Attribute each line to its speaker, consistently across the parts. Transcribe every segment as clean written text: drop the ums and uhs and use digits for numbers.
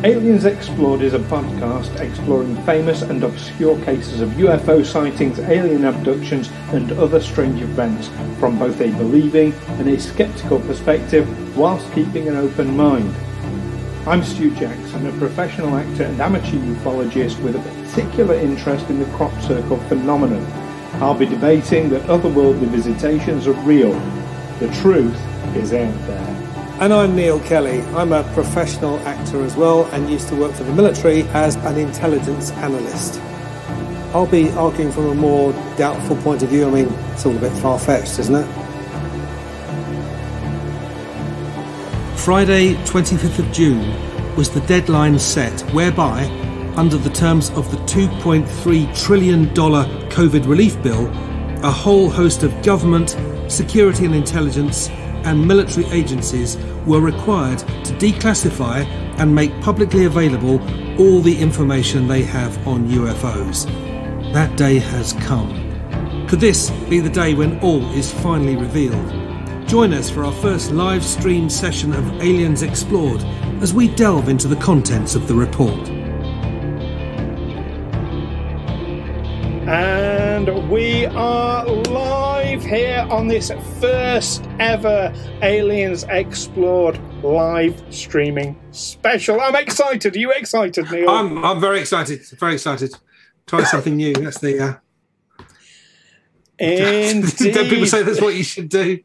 Speaker 1: Aliens Explored is a podcast exploring famous and obscure cases of UFO sightings, alien abductions and other strange events from both a believing and a sceptical perspective whilst keeping an open mind. I'm Stu Jackson, a professional actor and amateur ufologist with a particular interest in the crop circle phenomenon. I'll be debating that otherworldly visitations are real. The truth is out there.
Speaker 2: And I'm Neil Kelly. I'm a professional actor as well and used to work for the military as an intelligence analyst. I'll be arguing from a more doubtful point of view. I mean, it's all a bit far-fetched, isn't it?
Speaker 3: Friday, 25th of June, was the deadline set whereby, under the terms of the $2.3 trillion COVID relief bill, a whole host of government, security and intelligence and military agencies were required to declassify and make publicly available all the information they have on UFOs. That day has come. Could this be the day when all is finally revealed? Join us for our first live stream session of Aliens Explored as we delve into the contents of the report.
Speaker 1: And we are live here on this first ever Aliens Explored live streaming special. I'm excited. Are you excited, Neil?
Speaker 3: I'm very excited. Very excited. Try something new. That's the.
Speaker 1: Indeed.
Speaker 3: Don't people say that's what you should do?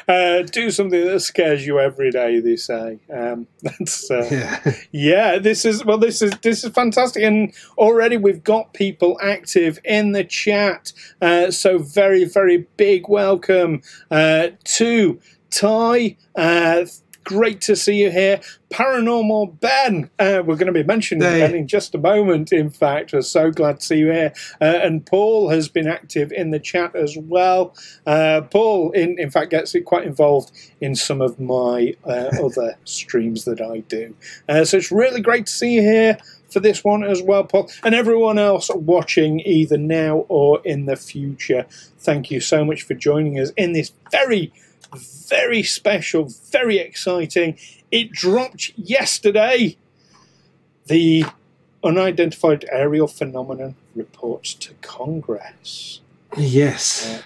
Speaker 1: Do something that scares you every day, they say. This is fantastic, and already we've got people active in the chat. So very, very big welcome to Ty. Great to see you here. Paranormal Ben. We're going to be mentioning Ben in just a moment, in fact. We're so glad to see you here. And Paul has been active in the chat as well. Paul, in fact, gets quite involved in some of my other streams that I do. So it's really great to see you here for this one as well, Paul. And everyone else watching either now or in the future, thank you so much for joining us in this very special, very exciting. It dropped yesterday. The Unidentified Aerial Phenomenon reports to Congress.
Speaker 3: Yes.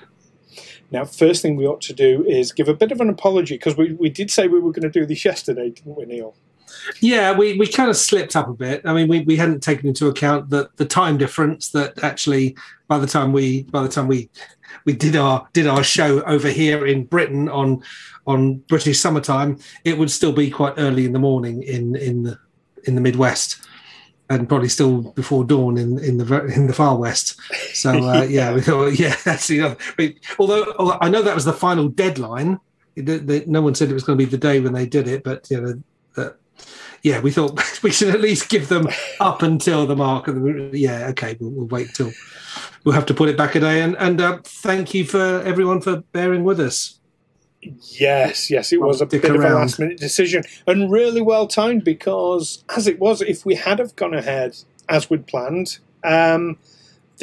Speaker 1: Now, first thing we ought to do is give a bit of an apology, because we did say we were going to do this yesterday, didn't we, Neil?
Speaker 3: Yeah, we kind of slipped up a bit. I mean, we hadn't taken into account the time difference that actually by the time we did our show over here in Britain on British summertime, it would still be quite early in the morning in the Midwest, and probably still before dawn in the far west. So we thought, that's the other. Although I know that was the final deadline. No one said it was going to be the day when they did it, but we thought we should at least give them up until the mark. We'll wait till. We'll have to put it back a day, and thank you for everyone for bearing with us.
Speaker 1: Yes, it was a bit of a last-minute decision, and really well timed, because as it was, if we had have gone ahead as we'd planned, the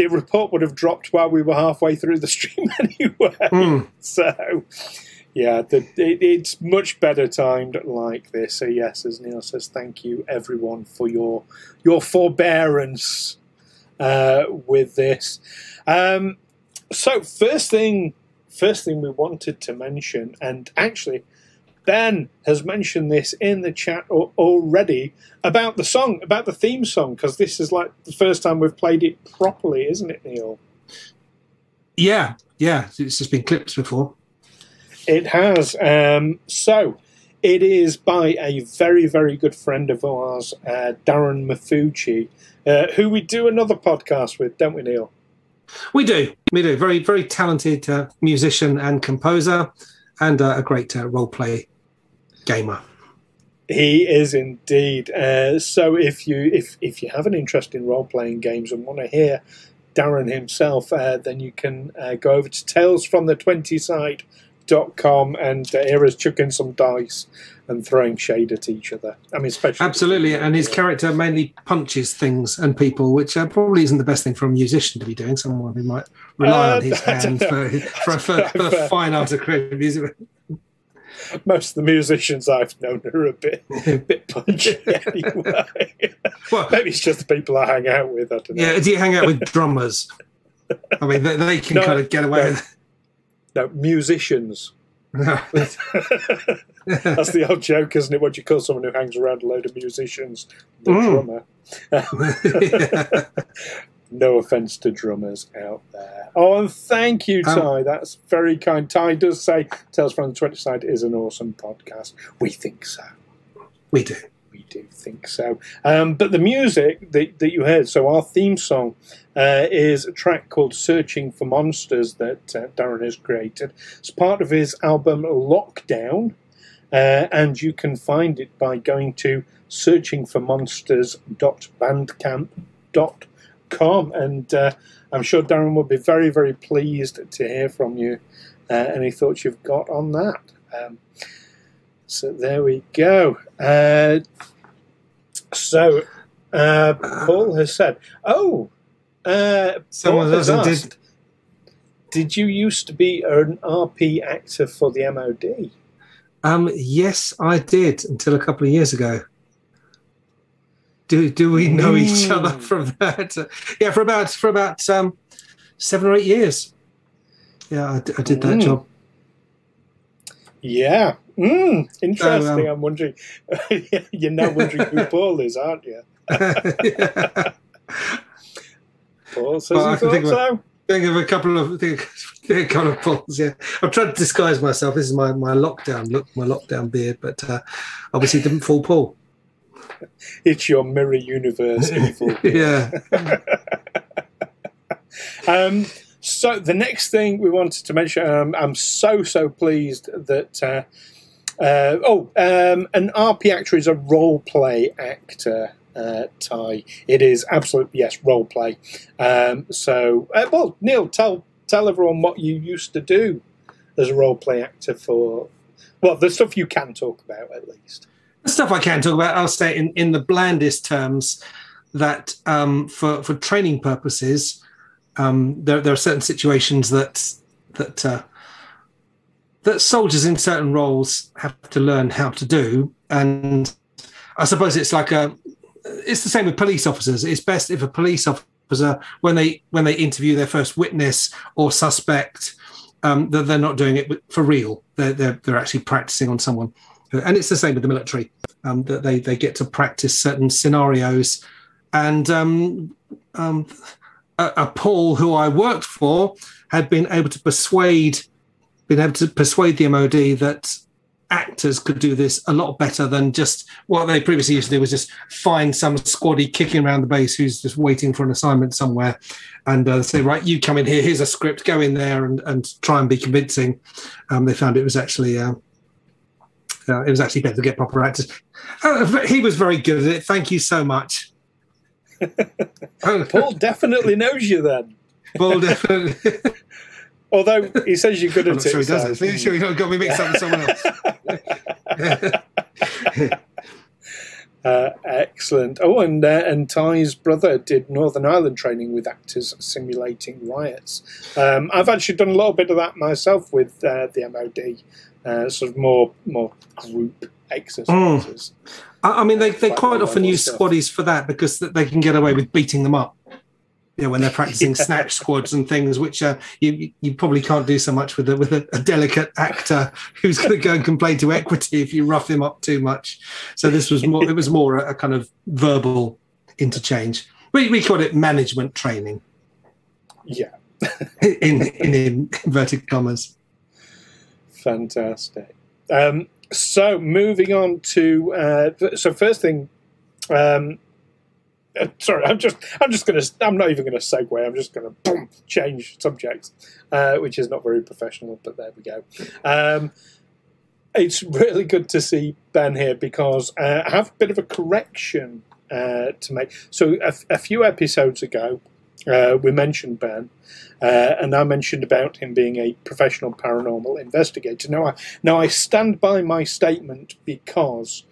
Speaker 1: report would have dropped while we were halfway through the stream anyway. So, it's much better timed like this. So yes, as Neil says, thank you everyone for your forbearance with this. So first thing we wanted to mention, and actually Ben has mentioned this in the chat already, about the song, about the theme song, because this is like the first time we've played it properly, isn't it, Neil? Yeah,
Speaker 3: it's just been clipped before.
Speaker 1: It has. So it is by a very, very good friend of ours, Darren Mafucci, who we do another podcast with, don't we, Neil?
Speaker 3: We do. Very, very talented musician and composer, and a great role-play gamer.
Speaker 1: He is indeed. So if you have an interest in role-playing games and want to hear Darren himself, then you can go over to talesfromthe20side.com and hear us chucking some dice and throwing shade at each other. I mean, especially
Speaker 3: absolutely. And his character mainly punches things and people, which probably isn't the best thing for a musician to be doing. Someone who might rely on his hands for the fine art of creative music.
Speaker 1: Most of the musicians I've known are a bit punchy anyway.
Speaker 3: Well,
Speaker 1: maybe it's just the people I hang out with. I don't know.
Speaker 3: Yeah, do you hang out with drummers? I mean, they can kind of get away with it.
Speaker 1: No, musicians. That's the old joke, isn't it? What do you call someone who hangs around a load of musicians? The drummer. No offence to drummers out there. Oh, and thank you, Ty. That's very kind. Ty does say Tales from the Twitter side is an awesome podcast. We think so.
Speaker 3: We do.
Speaker 1: We do think so. But the music that you heard, so our theme song is a track called Searching for Monsters that Darren has created. It's part of his album Lockdown, and you can find it by going to searchingformonsters.bandcamp.com. And I'm sure Darren will be very, very pleased to hear from you any thoughts you've got on that. So there we go. Paul has said,
Speaker 3: someone
Speaker 1: has
Speaker 3: else
Speaker 1: asked, did you used to be an RP actor for the MOD?
Speaker 3: Yes, I did until a couple of years ago. Do we know each other from that? Yeah, for about 7 or 8 years. Yeah, I did that job.
Speaker 1: Yeah. Interesting. So, I'm wondering. You're now wondering who Paul is, aren't you? Paul says he thought so.
Speaker 3: Think of a couple of Pauls. Yeah, I've tried to disguise myself. This is my lockdown look, my lockdown beard, but obviously didn't fool Paul.
Speaker 1: It's your mirror universe evil.
Speaker 3: Yeah.
Speaker 1: So the next thing we wanted to mention, I'm so pleased that an RP actor is a role play actor. Ty, it is absolutely yes, role play. Well, Neil, tell everyone what you used to do as a role play actor for. Well, the stuff you can talk about at least.
Speaker 3: The stuff I can talk about, I'll say in the blandest terms that for training purposes, there are certain situations that soldiers in certain roles have to learn how to do, and I suppose it's the same with police officers. It's best if a police officer, when they interview their first witness or suspect, that they're not doing it for real. They're actually practicing on someone. And it's the same with the military, that they get to practice certain scenarios. And a Paul who I worked for had been able to persuade the MOD that actors could do this a lot better than just what they previously used to do, was just find some squaddy kicking around the base who's just waiting for an assignment somewhere and say, right, you come in here, here's a script, go in there and try and be convincing. They found it was actually better to get proper actors. He was very good at it. Thank you so much.
Speaker 1: Paul definitely knows you then.
Speaker 3: Paul definitely.
Speaker 1: Although he says you're good at it.
Speaker 3: Sure he doesn't. I'm sure you got me mixed up with someone else.
Speaker 1: Excellent. Oh, and Ty's brother did Northern Ireland training with actors simulating riots. I've actually done a little bit of that myself with the MOD. Sort of more group exercises.
Speaker 3: I mean, they quite often use squaddies for that because they can get away with beating them up. When they're practicing snatch squads and things, which you probably can't do so much with a delicate actor who's going to go and complain to Equity if you rough him up too much. So this was more. It was more a kind of verbal interchange. We called it management training.
Speaker 1: Yeah.
Speaker 3: in inverted commas.
Speaker 1: Fantastic. So moving on to first thing. Sorry, I'm not even gonna segue. I'm just gonna change subjects, which is not very professional, but there we go. It's really good to see Ben here because I have a bit of a correction to make. So a few episodes ago, we mentioned Ben, and I mentioned about him being a professional paranormal investigator. Now I stand by my statement because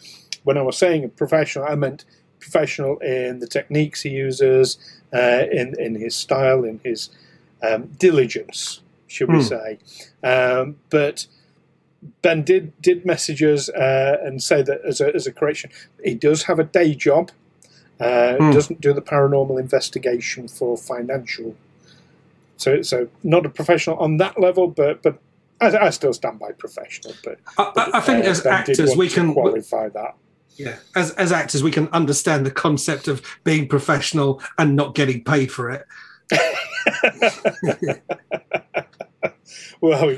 Speaker 1: when I was saying a professional, I meant professional in the techniques he uses, in his style, in his diligence, should we say. But Ben did message us and say that as a correction, he does have a day job. Doesn't do the paranormal investigation for financial. So not a professional on that level, but I still stand by professional. But
Speaker 3: I think as
Speaker 1: Ben
Speaker 3: actors we can
Speaker 1: qualify that.
Speaker 3: Yeah, as actors we can understand the concept of being professional and not getting paid for it.
Speaker 1: Well, we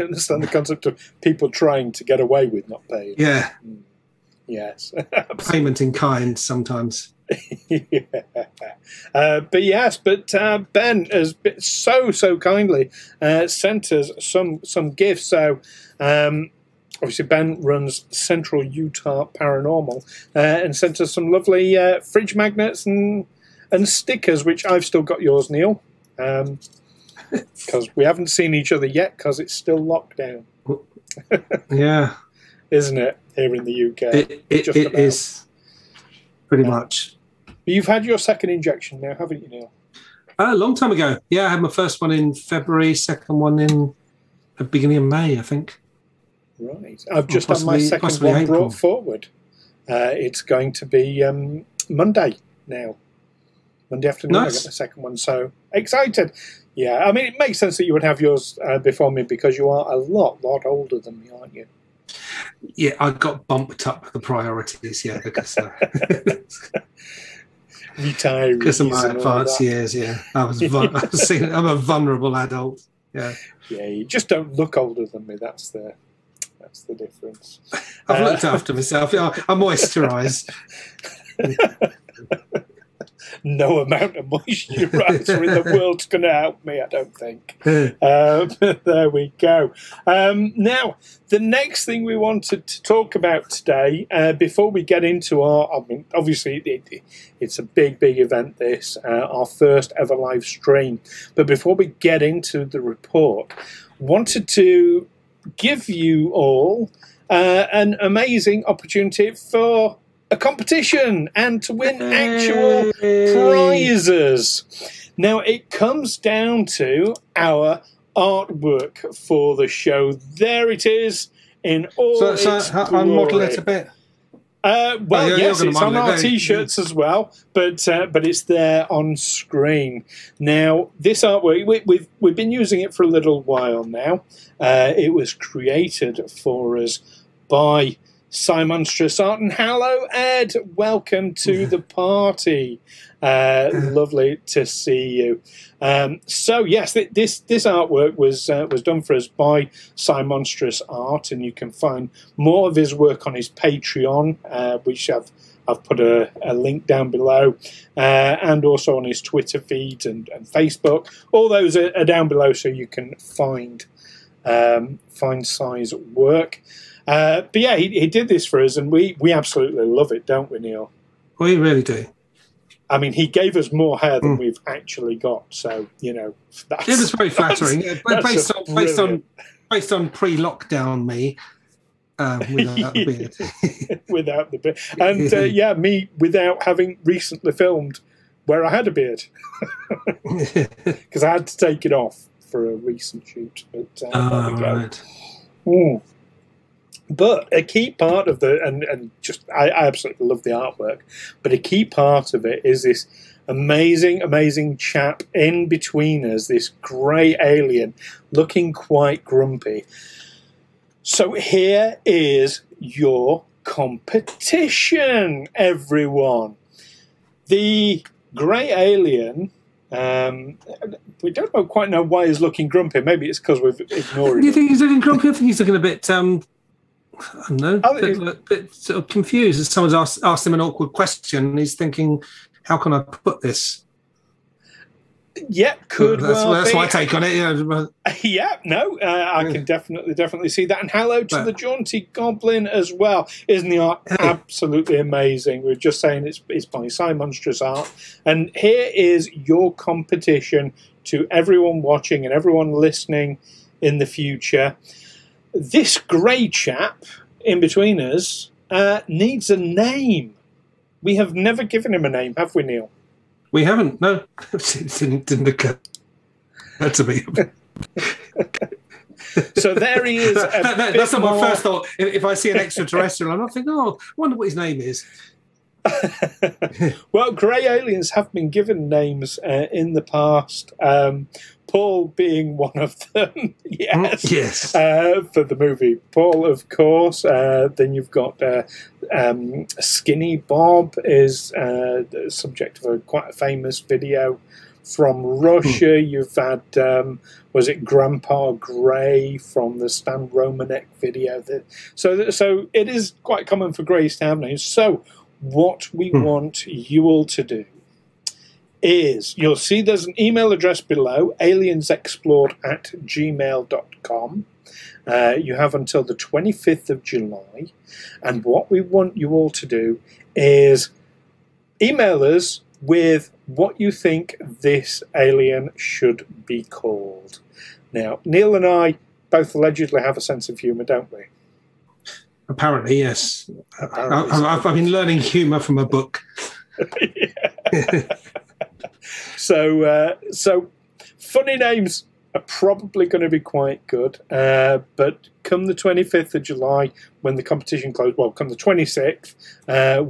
Speaker 1: understand the concept of people trying to get away with not paying.
Speaker 3: Yeah.
Speaker 1: Yes.
Speaker 3: Payment in kind sometimes.
Speaker 1: Yeah. But Ben has been so kindly sent us some gifts. So obviously Ben runs Central Utah Paranormal and sent us some lovely fridge magnets and stickers, which I've still got yours, Neil. Because we haven't seen each other yet because it's still lockdown.
Speaker 3: Yeah.
Speaker 1: Isn't it, here in the UK?
Speaker 3: It is pretty much.
Speaker 1: You've had your second injection now, haven't you, Neil?
Speaker 3: A long time ago. Yeah, I had my first one in February, second one in the beginning of May, I think.
Speaker 1: Right. I've just had my second one
Speaker 3: April.
Speaker 1: brought forward. It's going to be Monday now. Monday afternoon,
Speaker 3: Nice.
Speaker 1: I get the second one. So excited. Yeah, I mean, it makes sense that you would have yours before me because you are a lot older than me, aren't you?
Speaker 3: Yeah, I got bumped up the priorities, yeah, because
Speaker 1: Retirees.
Speaker 3: because of my
Speaker 1: and all
Speaker 3: advanced
Speaker 1: that.
Speaker 3: years, yeah. I'm a vulnerable adult. Yeah.
Speaker 1: Yeah, you just don't look older than me. That's the difference.
Speaker 3: I've looked after myself. I moisturise.
Speaker 1: No amount of moisturiser in the world's going to help me, I don't think. There we go. Now, the next thing we wanted to talk about today, before we get into obviously it's a big event, this, our first ever live stream. But before we get into the report, wanted to give you all an amazing opportunity for a competition and to win actual prizes. Now, it comes down to our artwork for the show. There it is in all its glory.
Speaker 3: Unmodel it a bit.
Speaker 1: Yes, it's on our
Speaker 3: it,
Speaker 1: T-shirts as well, but it's there on screen. Now, this artwork, we've been using it for a little while now. It was created for us by Monstrous Art. And hello, Ed. Welcome to the party. Lovely to see you. So yes, this artwork was done for us by Monstrous Art, and you can find more of his work on his Patreon, which I've put a link down below, and also on his Twitter feed and Facebook. All those are down below, so you can find Si's work. But yeah, he did this for us, and we absolutely love it, don't we, Neil?
Speaker 3: We really do.
Speaker 1: I mean, he gave us more hair than we've actually got, so that's,
Speaker 3: it was very flattering.
Speaker 1: That's
Speaker 3: based on pre-lockdown me, without the beard.
Speaker 1: Without the beard, and me without having recently filmed where I had a beard because I had to take it off for a recent shoot. But there we go.
Speaker 3: Right.
Speaker 1: But a key part of I absolutely love the artwork, but a key part of it is this amazing chap in between us, this grey alien looking quite grumpy. So here is your competition, everyone. The grey alien, we don't quite know why he's looking grumpy. Maybe it's because we've ignored him.
Speaker 3: Do you think he's looking grumpy? I think he's looking a bit... I don't know, a bit sort of confused. As someone's asked him an awkward question, and he's thinking, "How can I put this?"
Speaker 1: Yeah,
Speaker 3: that's my take on it.
Speaker 1: Yeah, no, I can definitely see that. And hello to the Jaunty Goblin as well. Isn't the art absolutely amazing? We were just saying it's by Monstrous Art. And here is your competition to everyone watching and everyone listening in the future. This grey chap in between us needs a name. We have never given him a name, have we, Neil?
Speaker 3: We haven't, no. It didn't occur to me.
Speaker 1: So there he is.
Speaker 3: That's not my first thought. If I see an extraterrestrial, I'm not thinking, I wonder what his name is.
Speaker 1: Well, grey aliens have been given names in the past. Paul being one of them. Yes. For the movie Paul, of course. Then you've got Skinny Bob is the subject of quite a famous video from Russia. You've had, was it Grandpa Grey from the Stan Romanek video? So it is quite common for greys to have names. So what we want you all to do is, you'll see there's an email address below, aliensexplored@gmail.com. You have until the 25th of July. And what we want you all to do is email us with what you think this alien should be called. Now, Neil and I both allegedly have a sense of humour, don't we?
Speaker 3: Apparently, yes. I've been learning humour from a book.
Speaker 1: So funny names are probably going to be quite good. But come the 25th of July, when the competition closes, well, come the 26th,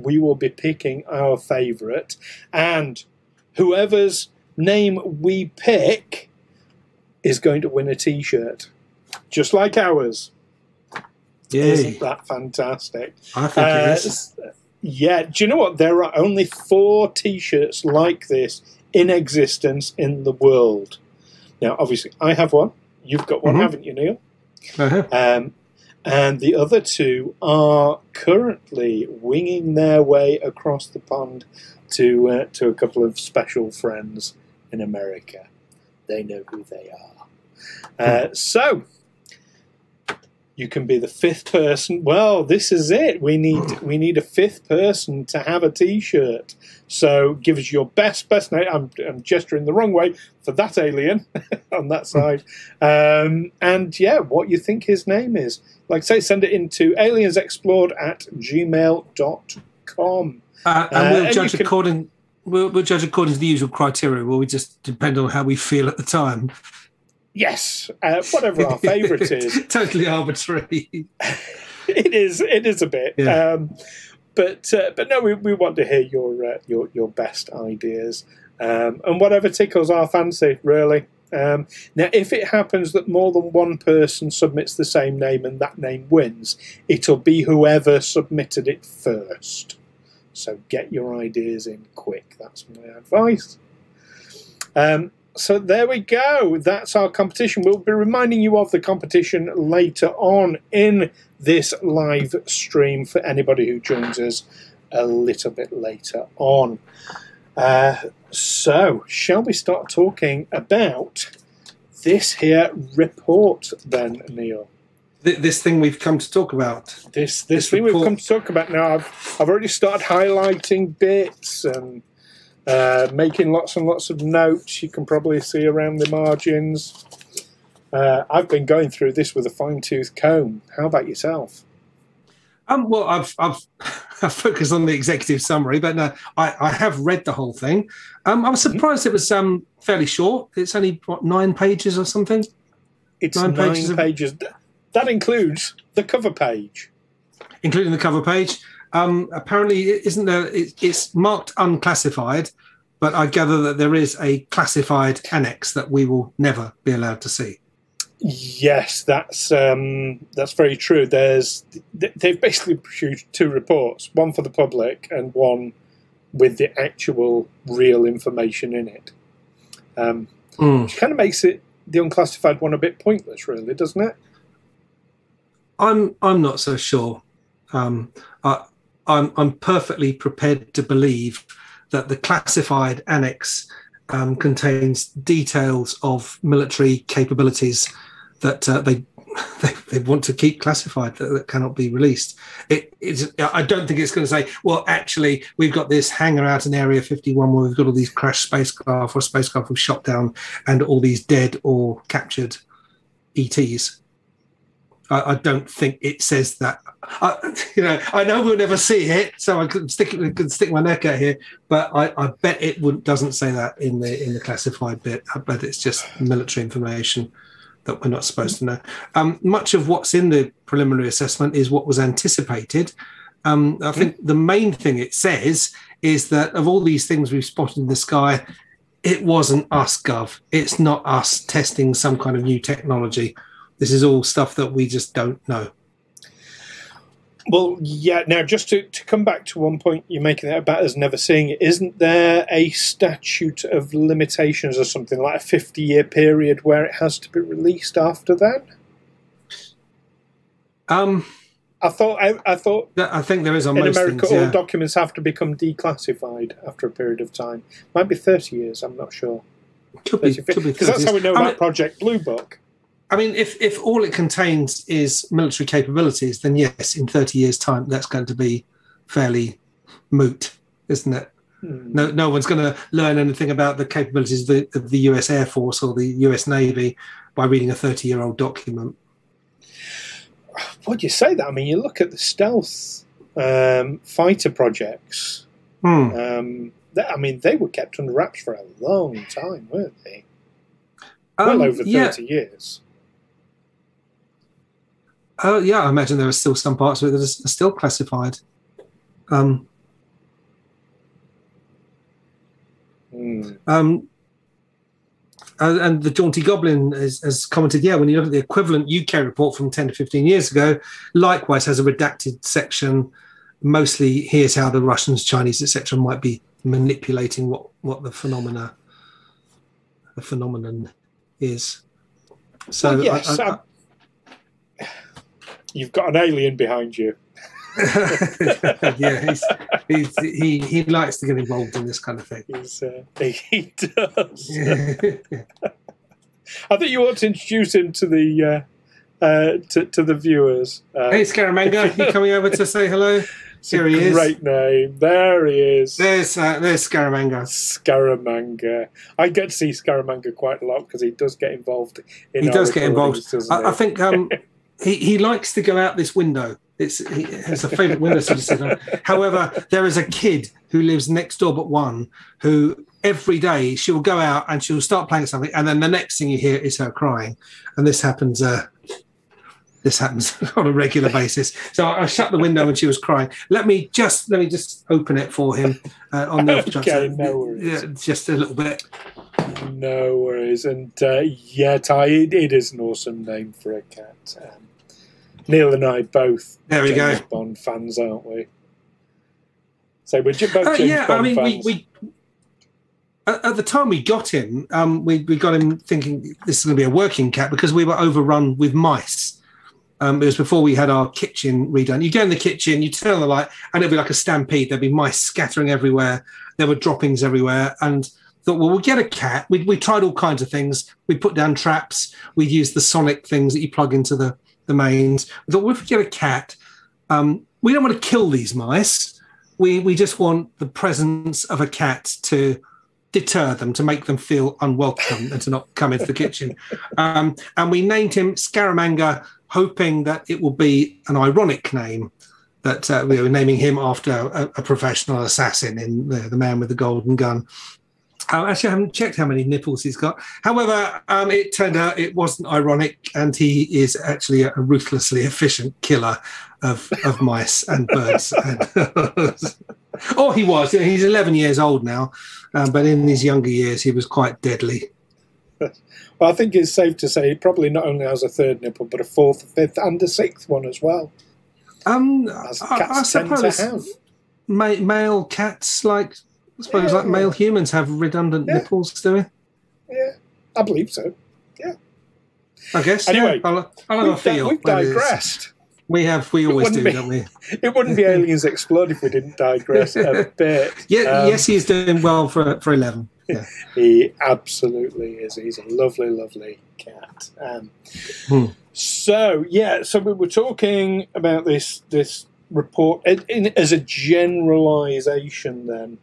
Speaker 1: we will be picking our favourite. And whoever's name we pick is going to win a T-shirt, just like ours.
Speaker 3: Yay.
Speaker 1: Isn't that fantastic?
Speaker 3: I think it is.
Speaker 1: Yeah, do you know what? There are only 4 T-shirts like this in existence in the world. Now, obviously, I have one. You've got one, haven't you, Neil? And the other 2 are currently winging their way across the pond to a couple of special friends in America. They know who they are. So you can be the 5th person. Well, this is it. We need a 5th person to have a T-shirt. So give us your best name. I'm gesturing the wrong way for that alien on that side. And yeah, what you think his name is. Like I say, send it into aliensexplored@gmail.com.
Speaker 3: And we'll judge according. We'll judge according to the usual criteria. Will we just depend on how we feel at the time?
Speaker 1: Yes, whatever our favourite is.
Speaker 3: Totally arbitrary.
Speaker 1: It is a bit. Yeah. But no, we want to hear your best ideas, and whatever tickles our fancy, really. Now, if it happens that more than one person submits the same name and that name wins, it'll be whoever submitted it first. So get your ideas in quick. That's my advice. So there we go. That's our competition. We'll be reminding you of the competition later on in this live stream for anybody who joins us a little bit later on. So shall we start talking about this here report then, Neil?
Speaker 3: This thing we've come to talk about.
Speaker 1: This thing report. We've come to talk about now. I've already started highlighting bits and making lots and lots of notes. You can probably see around the margins. I've been going through this with a fine-tooth comb. How about yourself?
Speaker 3: Well, I've focused on the executive summary, but no, I have read the whole thing. I was surprised it was fairly short. It's only, 9 pages or something?
Speaker 1: It's 9 pages. That includes the cover page.
Speaker 3: Including the cover page. Apparently, isn't there? It's marked unclassified, but I gather that there is a classified annex that we will never be allowed to see.
Speaker 1: Yes, that's very true. They've basically produced 2 reports, one for the public and one with the actual real information in it. Which kind of makes the unclassified one a bit pointless, really, doesn't it?
Speaker 3: I'm not so sure. I'm perfectly prepared to believe that the classified annex contains details of military capabilities that they want to keep classified that cannot be released. I don't think it's going to say, well, actually, we've got this hangar out in Area 51 where we've got all these crashed spacecraft or spacecraft we've shot down and all these dead or captured ETs. I don't think it says that. I know we'll never see it, so I could stick my neck out here. But I bet it doesn't say that in the classified bit. I bet it's just military information. that we're not supposed to know. Much of what's in the preliminary assessment is what was anticipated. I think the main thing it says is that of all these things we've spotted in the sky, it wasn't us, Gov. It's not us testing some kind of new technology. This is all stuff that we just don't know.
Speaker 1: Well, yeah. Now, just to come back to one point you're making about us never seeing it, isn't there a statute of limitations or something like a 50-year period where it has to be released after that? I think there is on most America,
Speaker 3: things,
Speaker 1: all documents have to become declassified after a period of time. Might be 30 years. I'm not sure.
Speaker 3: Could be
Speaker 1: because that's how we know about Project Blue Book.
Speaker 3: I mean, if all it contains is military capabilities, then yes, in 30 years' time, that's going to be fairly moot, isn't it? No one's going to learn anything about the capabilities of the US Air Force or the US Navy by reading a 30-year-old document.
Speaker 1: Would you say that? I mean, you look at the stealth fighter projects. I mean, they were kept under wraps for a long time, weren't they? Well over 30 years.
Speaker 3: I imagine there are still some parts of it that are still classified. And the Jaunty Goblin has commented, when you look at the equivalent UK report from 10 to 15 years ago, likewise has a redacted section. Mostly, here's how the Russians, Chinese, etc., might be manipulating what the phenomenon is. So,
Speaker 1: well, yes, you've got an alien behind you.
Speaker 3: Yeah, he likes to get involved in this kind of thing.
Speaker 1: He does. I think you ought to introduce him to the to the viewers.
Speaker 3: Hey, Scaramanga, you coming over to say hello? Here he is.
Speaker 1: Great name. There he is.
Speaker 3: There's Scaramanga.
Speaker 1: Scaramanga. I get to see Scaramanga quite a lot because he does get involved.
Speaker 3: He does get involved. I think he likes to go out this window. It's a favourite window to sit on. However, there is a kid who lives next door but one who every day she will go out and she will start playing something, and then the next thing you hear is her crying, and this happens. This happens on a regular basis. So I shut the window when she was crying. Let me just open it for him on the
Speaker 1: okay, no worries.
Speaker 3: Yeah, just a little bit.
Speaker 1: No worries. And Ty, it is an awesome name for a cat. Neil and I both James Bond fans, aren't we? So we're both James Bond fans.
Speaker 3: We at the time we got him, we got him thinking this is going to be a working cat because we were overrun with mice. It was before we had our kitchen redone. You go in the kitchen, you turn on the light, and it'd be like a stampede. There'd be mice scattering everywhere. There were droppings everywhere. And thought, well, we'll get a cat. We tried all kinds of things. We put down traps. We'd use the sonic things that you plug into the mains. We thought, well, if we get a cat, we don't want to kill these mice. We just want the presence of a cat to deter them, to make them feel unwelcome and to not come into the kitchen. And we named him Scaramanga, hoping that it will be an ironic name, that we were naming him after a professional assassin in the Man with the Golden Gun. Actually, I haven't checked how many nipples he's got. However, it turned out it wasn't ironic, and he is actually a ruthlessly efficient killer of mice and birds. Or he was. He's 11 years old now, but in his younger years, he was quite deadly.
Speaker 1: Well, I think it's safe to say he probably not only has a third nipple, but a fourth, a fifth, and a sixth one as well.
Speaker 3: I suppose male cats, like male humans, have redundant nipples, do we?
Speaker 1: Yeah, I believe so. Yeah.
Speaker 3: I guess.
Speaker 1: Anyway,
Speaker 3: I'll have a feel.
Speaker 1: We've digressed.
Speaker 3: We always do, don't we?
Speaker 1: It wouldn't be Aliens Explode if we didn't digress a bit.
Speaker 3: Yeah, yes, he's doing well for 11. Yeah.
Speaker 1: He absolutely is. He's a lovely, lovely cat. So we were talking about this report as a generalisation then.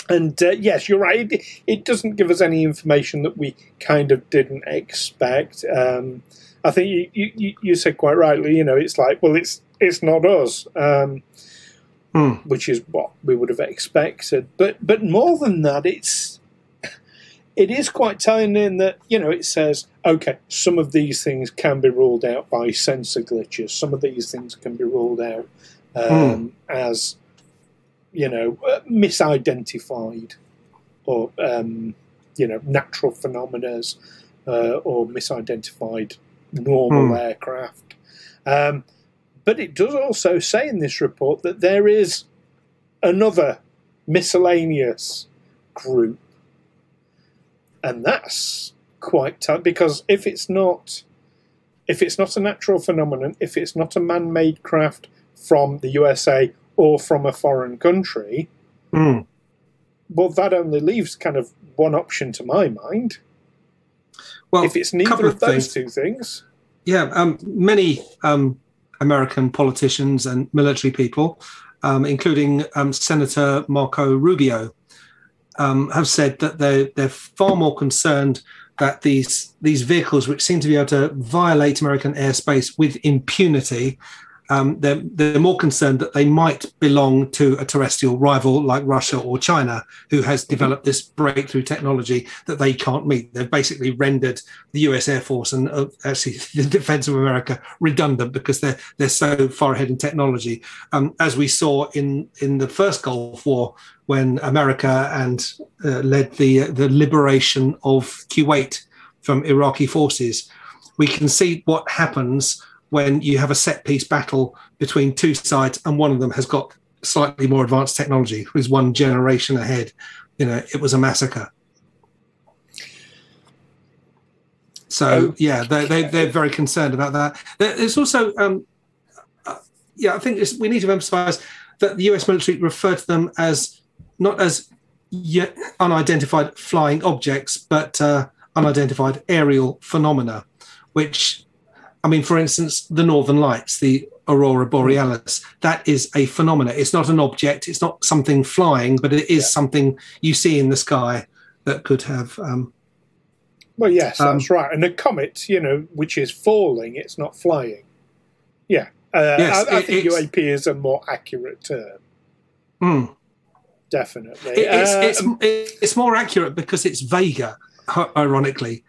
Speaker 1: And yes, you're right. It doesn't give us any information that we kind of didn't expect. I think you said quite rightly, it's like, well, it's not us. Which is what we would have expected. But more than that, it is quite telling in that, it says, okay, some of these things can be ruled out by sensor glitches. Some of these things can be ruled out as, misidentified or, natural phenomena or misidentified normal aircraft. But it does also say in this report that there is another miscellaneous group. And that's quite tough, because if it's not a natural phenomenon, if it's not a man-made craft from the USA or from a foreign country, well, that only leaves kind of one option to my mind. Well, if it's neither of those two things.
Speaker 3: Yeah, many American politicians and military people, including Senator Marco Rubio, have said that they're far more concerned that these vehicles, which seem to be able to violate American airspace with impunity, they're more concerned that they might belong to a terrestrial rival like Russia or China, who has developed this breakthrough technology that they can't meet. They've basically rendered the US Air Force and actually the defense of America redundant because they're so far ahead in technology. As we saw in the first Gulf War, when America led the liberation of Kuwait from Iraqi forces, we can see what happens when you have a set-piece battle between two sides and one of them has got slightly more advanced technology, who's one generation ahead. It was a massacre. So, they're very concerned about that. There's also, I think we need to emphasize that the US military refer to them as not as yet unidentified flying objects, but unidentified aerial phenomena, which, for instance, the Northern Lights, the Aurora Borealis, that is a phenomena. It's not an object. It's not something flying, but it is something you see in the sky that could have...
Speaker 1: well, yes, that's right. And a comet, which is falling, it's not flying. Yeah.
Speaker 3: Yes,
Speaker 1: I think UAP is a more accurate term. Definitely.
Speaker 3: It's more accurate because it's vaguer, ironically.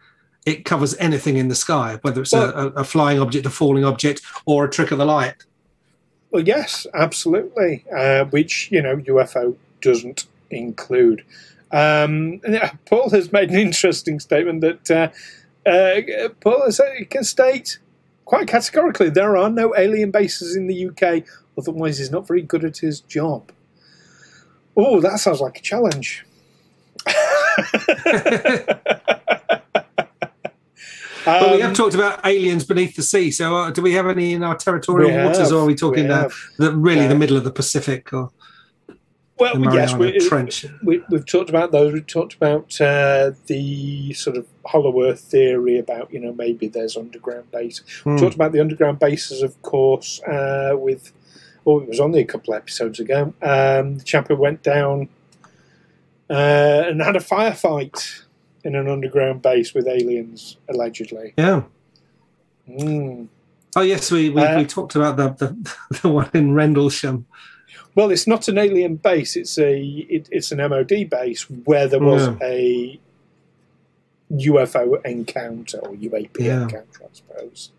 Speaker 3: It covers anything in the sky, whether it's a flying object, a falling object, or a trick of the light.
Speaker 1: Well, yes, absolutely, which, UFO doesn't include. Paul has made an interesting statement that Paul can state quite categorically there are no alien bases in the UK, otherwise he's not very good at his job. Oh, that sounds like a challenge.
Speaker 3: But we have talked about aliens beneath the sea. So do we have any in our territorial waters, or are we talking the middle of the Pacific? Or
Speaker 1: well, yes, we've talked about those. We've talked about the sort of hollow earth theory about, maybe there's underground bases. We talked about the underground bases, of course, it was only a couple of episodes ago. The chap who went down and had a firefight in an underground base with aliens, allegedly.
Speaker 3: Yeah. Oh, yes, we talked about the one in Rendlesham.
Speaker 1: Well, it's not an alien base. It's an MOD base where there was a UFO encounter, or UAP encounter, I suppose.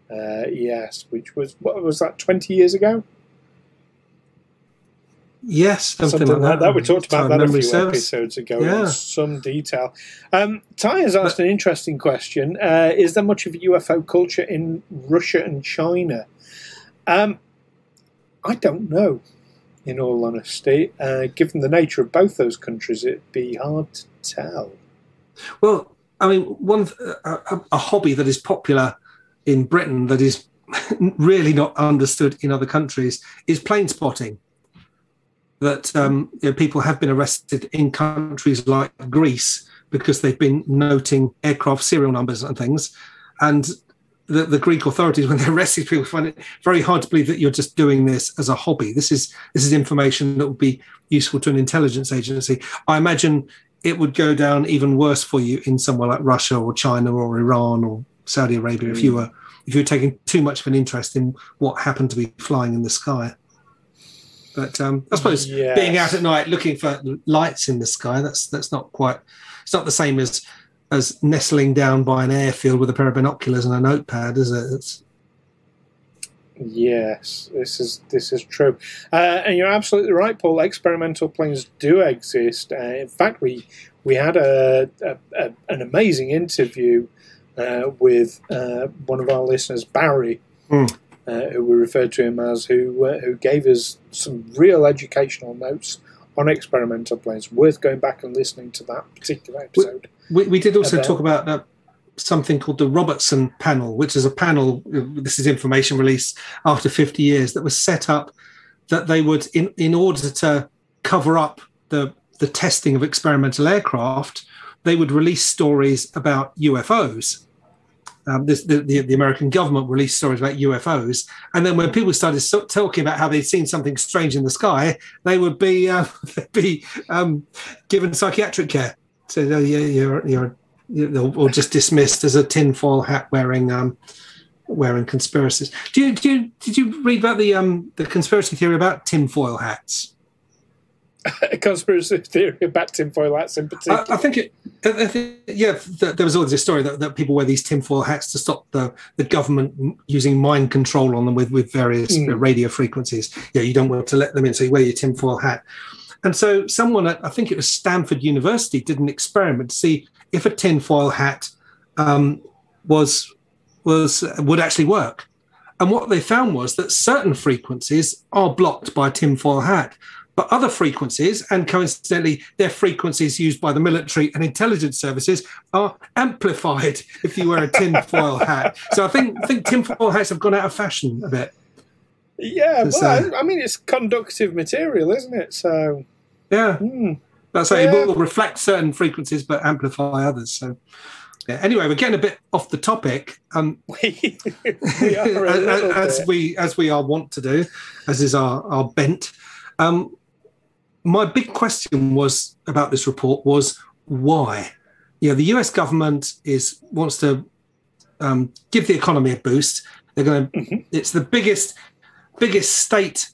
Speaker 1: Yes, which was, what was that, 20 years ago?
Speaker 3: Yes, something like that.
Speaker 1: We talked about that a few episodes ago in some detail. Ty has asked an interesting question. Is there much of a UFO culture in Russia and China? I don't know, in all honesty. Given the nature of both those countries, it'd be hard to tell.
Speaker 3: Well, a hobby that is popular in Britain that is really not understood in other countries is plane spotting. That people have been arrested in countries like Greece because they've been noting aircraft serial numbers and things. And the Greek authorities, when they arrest these people, find it very hard to believe that you're just doing this as a hobby. This is information that would be useful to an intelligence agency. I imagine it would go down even worse for you in somewhere like Russia or China or Iran or Saudi Arabia if you were taking too much of an interest in what happened to be flying in the sky. But I suppose being out at night looking for lights in the sky, that's not quite. It's not the same as nestling down by an airfield with a pair of binoculars and a notepad, is it?
Speaker 1: Yes, this is true, and you're absolutely right, Paul. Experimental planes do exist. In fact, we had an amazing interview with one of our listeners, Barry, who we referred to him as, who gave us some real educational notes on experimental planes. Worth going back and listening to that particular episode.
Speaker 3: We did also talk about something called the Robertson panel, which is a panel, this is information released after 50 years, that was set up that they would, in order to cover up the testing of experimental aircraft, they would release stories about UFOs. The American government released stories about UFOs, and then when people started talking about how they'd seen something strange in the sky, they would be given psychiatric care. So you're or just dismissed as a tinfoil hat wearing conspiracies. Did you read about the conspiracy theory about tinfoil hats?
Speaker 1: A conspiracy theory about tinfoil hats in particular.
Speaker 3: I think there was always a story that people wear these tinfoil hats to stop the government using mind control on them with various radio frequencies. You don't want to let them in, so you wear your tinfoil hat. And so someone at, I think it was Stanford University, did an experiment to see if a tinfoil hat would actually work. And what they found was that certain frequencies are blocked by a tinfoil hat, but other frequencies, and coincidentally, they're frequencies used by the military and intelligence services, are amplified if you wear a tinfoil hat. So I think tinfoil hats have gone out of fashion a bit.
Speaker 1: Yeah, I mean, it's conductive material, isn't it? So
Speaker 3: yeah, that's right. It will reflect certain frequencies but amplify others. So yeah. Anyway, we're getting a bit off the topic.
Speaker 1: We are
Speaker 3: as we are wont to do, as is our bent. My big question was about this report was why? The US government wants to give the economy a boost. They're going to. It's the biggest state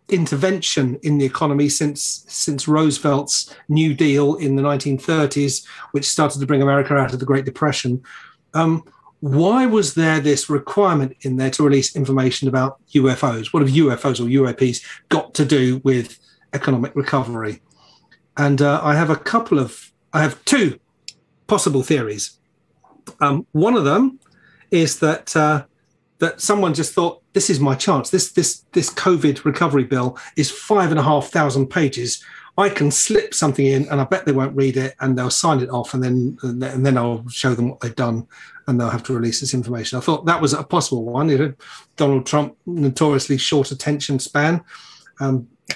Speaker 3: intervention in the economy since Roosevelt's New Deal in the 1930s, which started to bring America out of the Great Depression. Why was there this requirement in there to release information about UFOs? What have UFOs or UAPs got to do with economic recovery? And I have two possible theories. One of them is that someone just thought, this is my chance. This COVID recovery bill is 5,500 pages. I can slip something in, and I bet they won't read it, and they'll sign it off, and then I'll show them what they've done, and they'll have to release this information. I thought that was a possible one. Donald Trump, notoriously short attention span,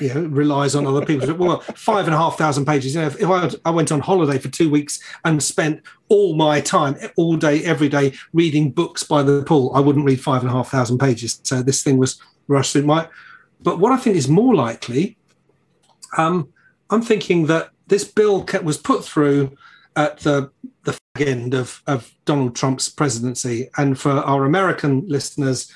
Speaker 3: relies on other people. Well, 5,500 pages. If I went on holiday for 2 weeks and spent all my time, all day, every day, reading books by the pool, I wouldn't read 5,500 pages. So this thing was rushed through my. But what I think is more likely, I'm thinking that this bill was put through at the end of Donald Trump's presidency. And for our American listeners,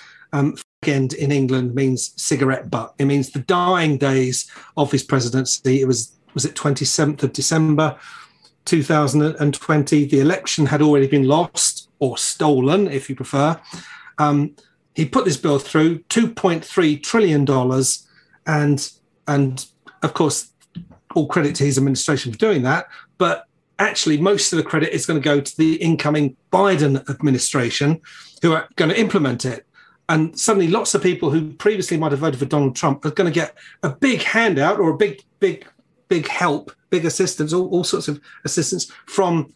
Speaker 3: end in England means cigarette butt. It means the dying days of his presidency. It was it 27th of December 2020? The election had already been lost or stolen, if you prefer. He put this bill through, $2.3 trillion, and of course, all credit to his administration for doing that. But actually, most of the credit is going to go to the incoming Biden administration, who are going to implement it. And suddenly lots of people who previously might have voted for Donald Trump are going to get a big handout or a big help, big assistance, all sorts of assistance from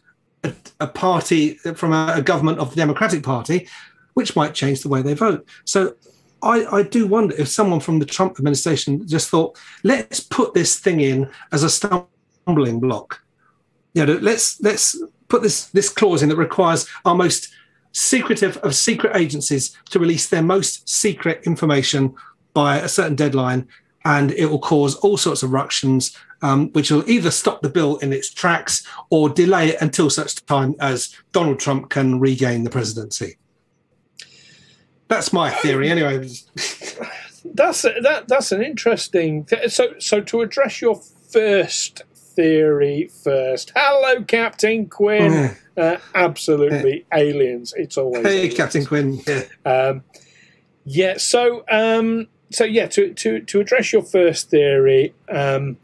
Speaker 3: a party, from a government of the Democratic Party, which might change the way they vote. So I do wonder if someone from the Trump administration just thought, let's put this thing in as a stumbling block. Let's put this clause in that requires our most secretive of secret agencies to release their most secret information by a certain deadline, and it will cause all sorts of ructions, which will either stop the bill in its tracks or delay it until such time as Donald Trump can regain the presidency. That's my theory, anyway.
Speaker 1: That's an interesting. So to address your first theory first. Hello, Captain Quinn. Absolutely aliens. It's always
Speaker 3: hey,
Speaker 1: aliens.
Speaker 3: Captain Quinn.
Speaker 1: Yeah. So to address your first theory, I'm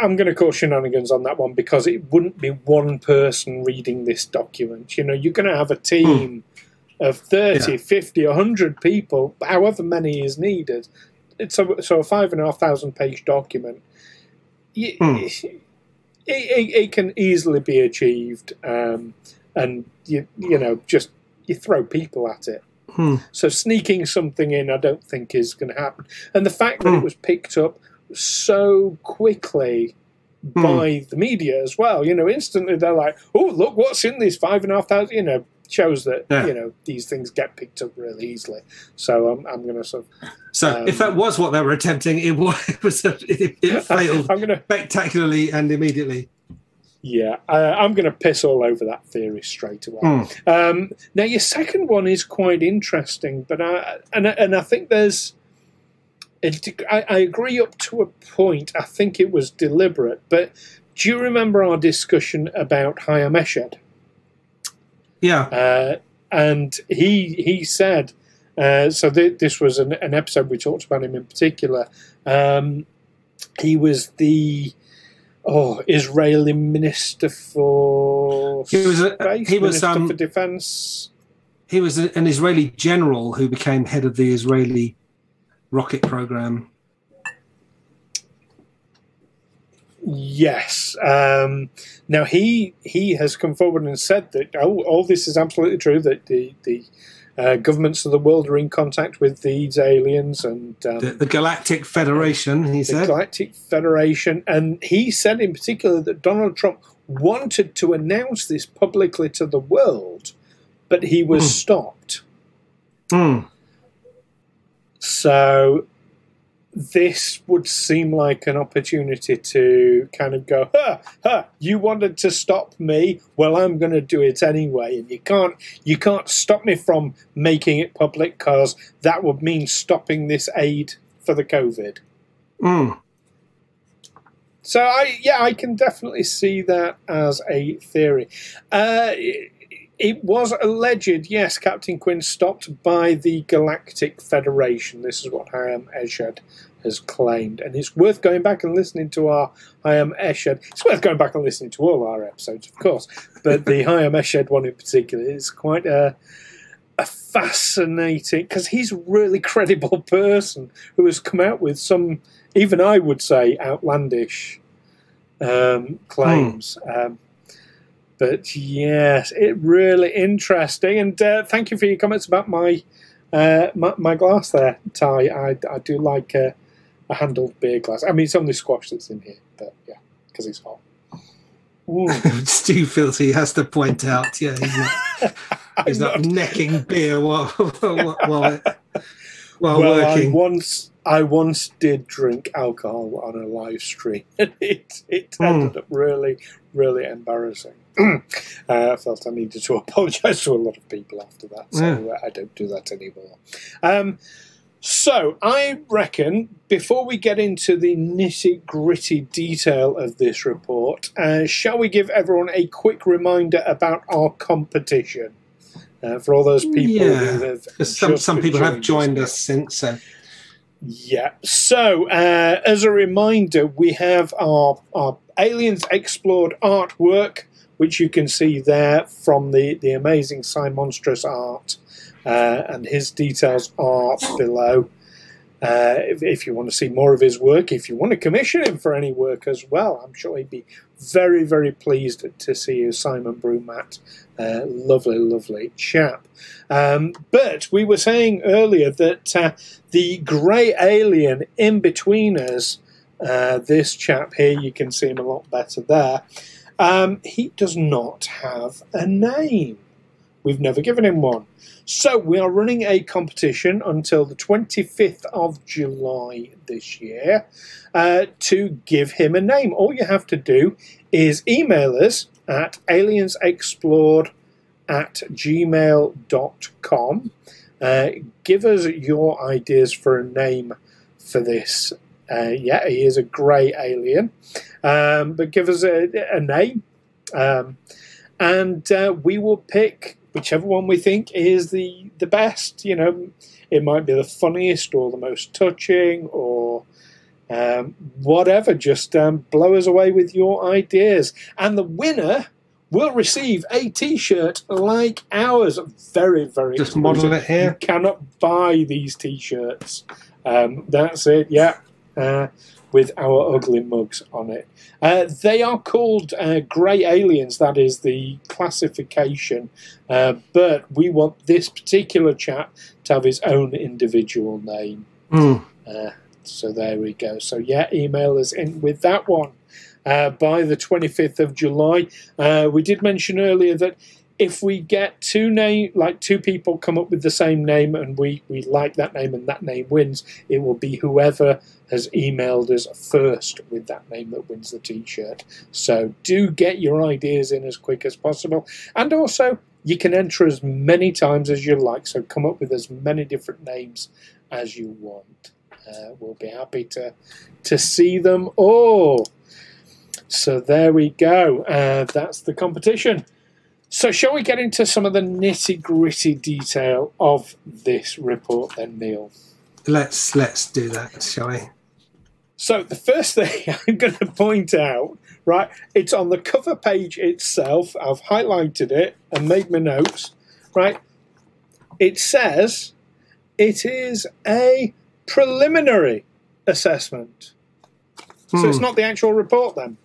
Speaker 1: going to call shenanigans on that one because it wouldn't be one person reading this document. You know, you're going to have a team of 30, 50, 100 people, however many is needed. It's so a 5,500 page document. It can easily be achieved, and you throw people at it. So sneaking something in, I don't think is going to happen. And the fact that it was picked up so quickly by the media as well, you know, instantly they're like, "Oh, look what's in this 5,500," you know, shows that you know these things get picked up really easily. So I'm going to sort of.
Speaker 3: So if that was what they were attempting, it failed spectacularly and immediately. Yeah,
Speaker 1: I'm going to piss all over that theory straight away. Now your second one is quite interesting, but I think there's. I agree up to a point. I think it was deliberate, but do you remember our discussion about Hayam Eshad?
Speaker 3: Yeah,
Speaker 1: and he said. So this was an episode we talked about him in particular. He was the Israeli minister for for defense.
Speaker 3: He was an Israeli general who became head of the Israeli rocket program.
Speaker 1: Yes. Now he has come forward and said that all this is absolutely true. That the governments of the world are in contact with these aliens and
Speaker 3: the Galactic Federation. He said the
Speaker 1: Galactic Federation, and he said in particular that Donald Trump wanted to announce this publicly to the world, but he was stopped. So this would seem like an opportunity to kind of go, you wanted to stop me, well, I'm going to do it anyway, and you can't stop me from making it public because that would mean stopping this aid for the COVID. So I can definitely see that as a theory. It was alleged, yes, Captain Quinn, stopped by the Galactic Federation. This is what Hayam Eshad has claimed. And it's worth going back and listening to our Hayam Eshad. It's worth going back and listening to all our episodes, of course. But the Hayam Eshad one in particular is quite a fascinating, because he's a really credible person who has come out with some, even I would say, outlandish claims. But yes, it really interesting. And thank you for your comments about my my glass there, Ty. I do like a handled beer glass. I mean, it's only squash that's in here, but yeah, because it's hot.
Speaker 3: Stu feels he has to point out, he's not necking beer while working.
Speaker 1: I once did drink alcohol on a live stream, and it ended up really, really embarrassing. I felt I needed to apologise to a lot of people after that, so I don't do that anymore. So I reckon before we get into the nitty-gritty detail of this report, shall we give everyone a quick reminder about our competition for all those people who have
Speaker 3: some people have joined us since.
Speaker 1: Yeah. So as a reminder, we have our Aliens Explored artwork, which you can see there from the amazing Cy Monstrous art, and his details are below. If you want to see more of his work, if you want to commission him for any work as well, I'm sure he'd be very, very pleased to see you, Simon Brumat. Lovely, lovely chap. But we were saying earlier that the grey alien in between us, this chap here, you can see him a lot better there, he does not have a name. We've never given him one. So we are running a competition until the 25th of July this year to give him a name. All you have to do is email us at aliensexplored@gmail.com. Give us your ideas for a name for this. Yeah, he is a grey alien, but give us a name, and we will pick whichever one we think is the best. You know, it might be the funniest or the most touching or whatever. Just blow us away with your ideas, and the winner will receive a T-shirt like ours. Very, very
Speaker 3: just model it here.
Speaker 1: You cannot buy these T-shirts. That's it. Yeah. With our ugly mugs on it. They are called grey aliens, that is the classification, but we want this particular chap to have his own individual name. So there we go. So yeah, email us in with that one by the 25th of July. We did mention earlier that if we get two people come up with the same name and we like that name and that name wins, it will be whoever has emailed us first with that name that wins the T-shirt. So do get your ideas in as quick as possible. And also, you can enter as many times as you like, so come up with as many different names as you want. We'll be happy to see them all. So there we go. That's the competition. So shall we get into some of the nitty-gritty detail of this report then, Neil?
Speaker 3: Let's do that, shall we?
Speaker 1: So the first thing I'm going to point out, right, it's on the cover page itself. I've highlighted it and made my notes, right? It says it is a preliminary assessment. So it's not the actual report then.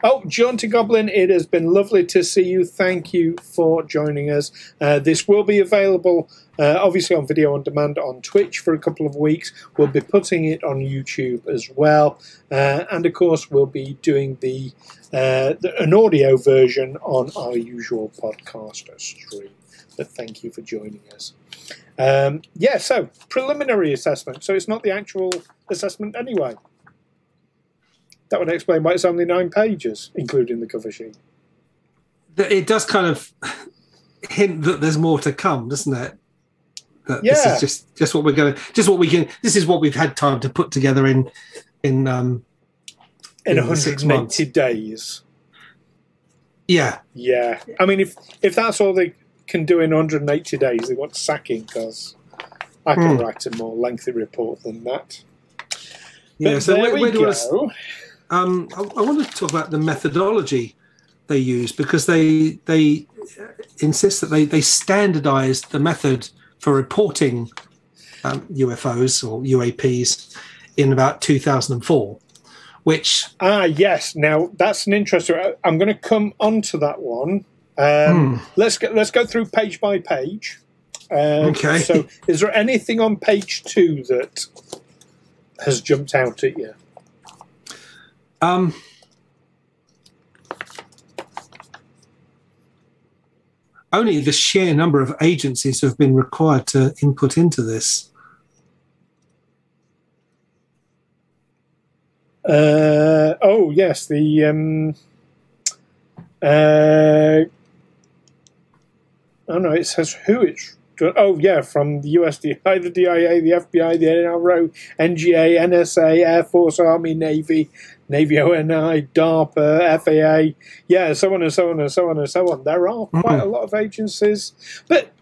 Speaker 1: Oh, Jaunty Goblin, it has been lovely to see you. Thank you for joining us. This will be available, obviously, on video on demand on Twitch for a couple of weeks. We'll be putting it on YouTube as well. And, of course, we'll be doing an audio version on our usual podcaster stream. But thank you for joining us. Yeah, so preliminary assessment. So it's not the actual assessment anyway. That would explain why it's only 9 pages, including the cover sheet.
Speaker 3: It does kind of hint that there's more to come, doesn't it? That
Speaker 1: yeah.
Speaker 3: This is just what we're going to, just what we can. This is what we've had time to put together in
Speaker 1: 180 days.
Speaker 3: Yeah.
Speaker 1: Yeah. I mean, if that's all they can do in 180 days, they want sacking, because I can write a more lengthy report than that.
Speaker 3: Yeah.
Speaker 1: But
Speaker 3: So
Speaker 1: there we go.
Speaker 3: I want to talk about the methodology they use, because they insist that they standardized the method for reporting UFOs or UAPs in about 2004, which...
Speaker 1: yes. Now, that's an interesting... I'm going to come on to that one. Let's go through page by page.
Speaker 3: Okay.
Speaker 1: So is there anything on page 2 that has jumped out at you?
Speaker 3: Only the sheer number of agencies who have been required to input into this.
Speaker 1: Oh yes, the oh no, it says who it's. Oh yeah, from the USDA, the DIA, the FBI, the NRO, NGA, NSA, Air Force, Army, Navy, Navy ONI, DARPA, FAA, yeah, so on and so on and so on and so on. There are quite a lot of agencies, but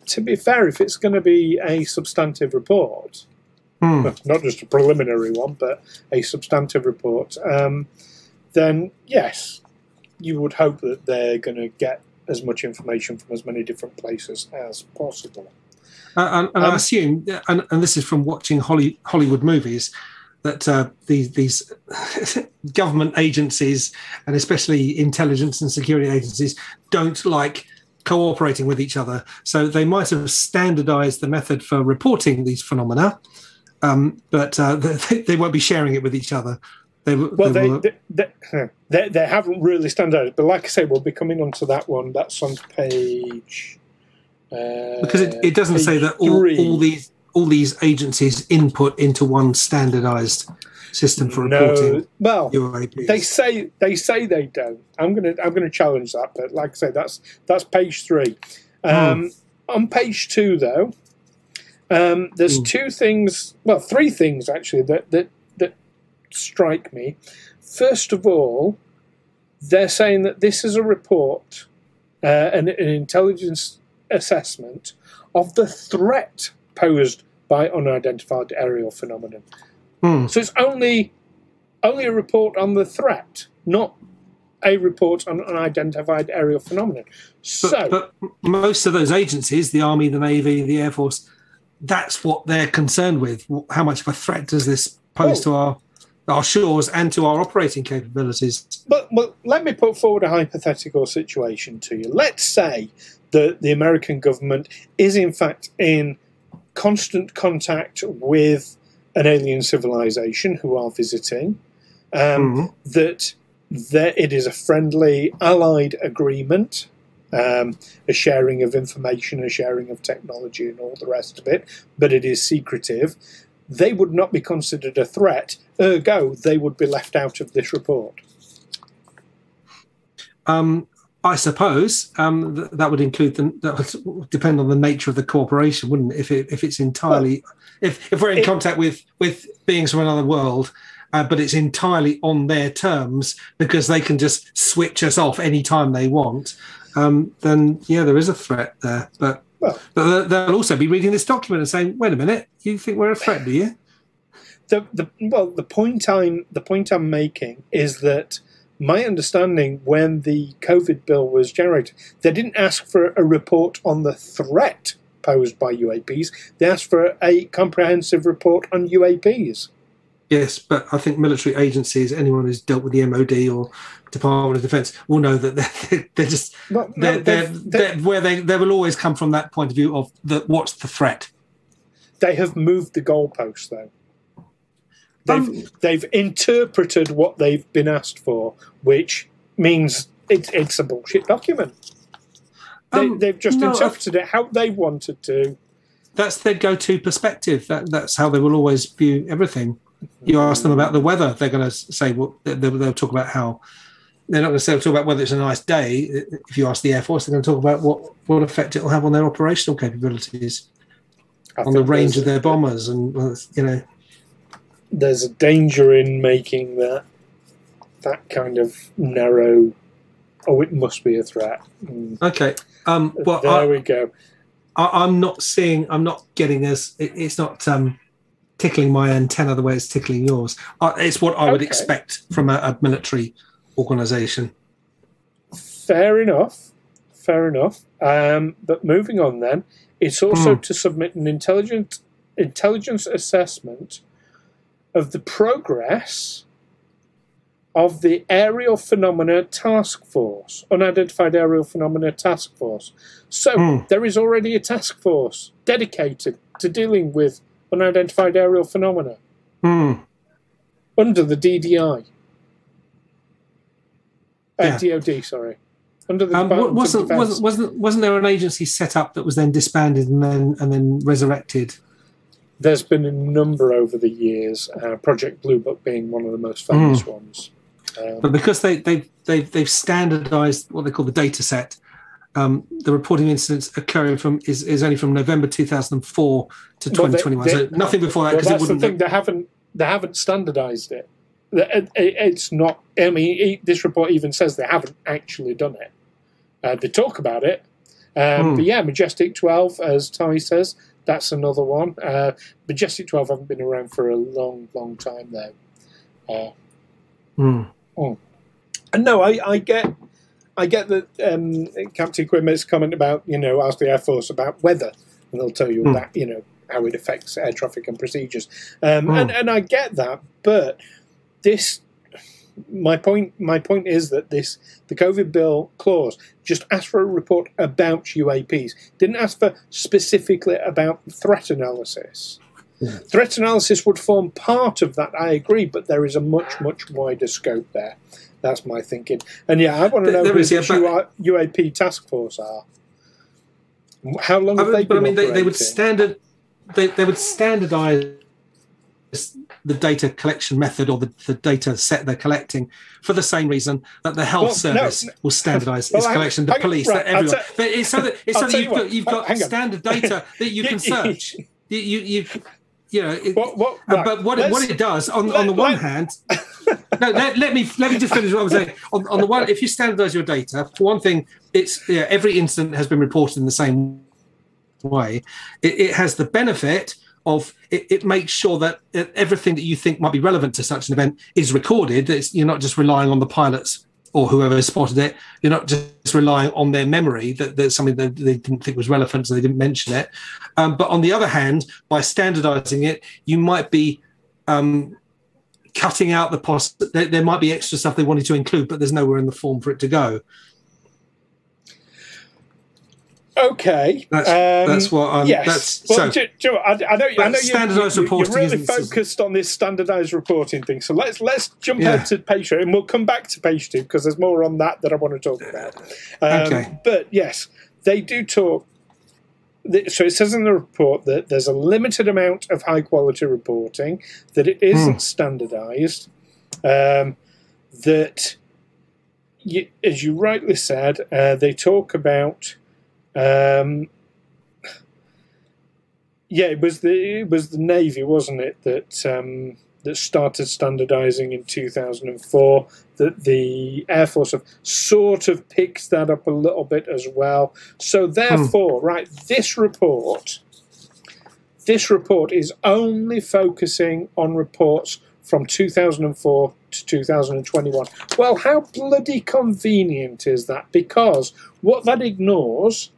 Speaker 1: to be fair, if it's going to be a substantive report, not just a preliminary one, but a substantive report, then yes, you would hope that they're going to get as much information from as many different places as possible.
Speaker 3: And I assume, and this is from watching Hollywood movies, that these government agencies, and especially intelligence and security agencies, don't like cooperating with each other. So they might have standardized the method for reporting these phenomena, but they won't be sharing it with each other. They haven't really standardized, but like I say, we'll be coming on to that one. That's on page... because it doesn't say that all these agencies input into one standardized system for reporting.
Speaker 1: Well,
Speaker 3: UAPs.
Speaker 1: they say they don't. I'm gonna challenge that, but like I say, that's page 3. On page 2, though, There's two things, well, three things actually that strike me. First of all, they're saying that this is a report, an intelligence assessment of the threat posed by unidentified aerial phenomenon. So it's only a report on the threat, not a report on unidentified aerial phenomenon.
Speaker 3: But most of those agencies, the Army, the Navy, the Air Force, that's what they're concerned with. How much of a threat does this pose to our shores and to our operating capabilities?
Speaker 1: But let me put forward a hypothetical situation to you. Let's say that the American government is in fact in constant contact with an alien civilization who are visiting, that it is a friendly allied agreement, a sharing of information, a sharing of technology and all the rest of it, but it is secretive. They would not be considered a threat, ergo they would be left out of this report.
Speaker 3: I suppose that would include that would depend on the nature of the cooperation, wouldn't it? If it's entirely, if we're in contact with beings from another world, but it's entirely on their terms because they can just switch us off anytime they want, then yeah, there is a threat there. But they'll also be reading this document and saying, "Wait a minute, you think we're a threat, do you?"
Speaker 1: The point I'm making is that my understanding, when the COVID bill was generated, they didn't ask for a report on the threat posed by UAPs. They asked for a comprehensive report on UAPs.
Speaker 3: Yes, but I think military agencies, anyone who's dealt with the MOD or Department of Defence, will know that they will always come from that point of view of what's the threat.
Speaker 1: They have moved the goalpost, though. They've interpreted what they've been asked for, which means it's a bullshit document. They've just interpreted it how they wanted to.
Speaker 3: That's their go-to perspective. That's how they will always view everything. You ask them about the weather, they're going to say, well, they'll talk about how they're not going to talk about whether it's a nice day. If you ask the Air Force, they're going to talk about what effect it will have on their operational capabilities, on the range of their bombers, and
Speaker 1: There's a danger in making that kind of narrow. Oh, it must be a threat.
Speaker 3: Okay. Well,
Speaker 1: there we go.
Speaker 3: I'm not getting as it's not tickling my antenna the way it's tickling yours. It's what I would expect from a military organisation. Fair
Speaker 1: enough. But moving on, then, it's also to submit an intelligence assessment of the progress of the Aerial Phenomena Task Force, Unidentified Aerial Phenomena Task Force. So there is already a task force dedicated to dealing with unidentified aerial phenomena under the DDI. DOD, sorry. Under the Department of Defense.
Speaker 3: Wasn't there an agency set up that was then disbanded and then resurrected?
Speaker 1: There's been a number over the years, Project Blue Book being one of the most famous ones.
Speaker 3: But because they've standardised what they call the data set, the reporting incidents occurring is only from November 2004 to 2021. So nothing before that, because
Speaker 1: that's the thing. They haven't standardised it. It's not. I mean, this report even says they haven't actually done it. They talk about it, but yeah, Majestic 12, as Ty says. That's another one. Majestic 12 haven't been around for a long, long time, though. And no, I get that Captain Quimmer's comment about, ask the Air Force about weather, and they'll tell you about, how it affects air traffic and procedures. And I get that, but my point is that the COVID bill clause just asked for a report about UAPs. Didn't ask for specifically about threat analysis. Threat analysis would form part of that, I agree, but there is a much, much wider scope there. That's my thinking. And yeah, I want to know who the UAP task force are. How long have they been operating?
Speaker 3: They would standardise the data collection method or the data set they're collecting for the same reason that the health service will standardise its collection, the police, everyone. But it's so that you've got standard data that you can search. you know,
Speaker 1: right.
Speaker 3: but what it does on the one hand, no, let me just finish what I'm saying. On the one, if you standardize your data, for one thing, it's every incident has been reported in the same way. It has the benefit of it makes sure that everything that you think might be relevant to such an event is recorded. You're not just relying on the pilots or whoever spotted it. You're not just relying on their memory that there's something that they didn't think was relevant, so they didn't mention it. But on the other hand, by standardizing it, you might be cutting out there might be extra stuff they wanted to include, but there's nowhere in the form for it to go.
Speaker 1: Okay,
Speaker 3: that's what I'm.
Speaker 1: Yes, well, so I know
Speaker 3: standardized reporting.
Speaker 1: You're really focused on this standardized reporting thing. So let's jump out to page 2, and we'll come back to page 2 because there's more on that I want to talk about.
Speaker 3: Okay,
Speaker 1: but yes, they do talk. So it says in the report that there's a limited amount of high quality reporting, that it isn't standardized, that as you rightly said, they talk about. It was the Navy, wasn't it, that started standardizing in 2004. That the Air Force have sort of picked that up a little bit as well. So therefore, right, this report is only focusing on reports from 2004 to 2021. Well, how bloody convenient is that? Because what that ignores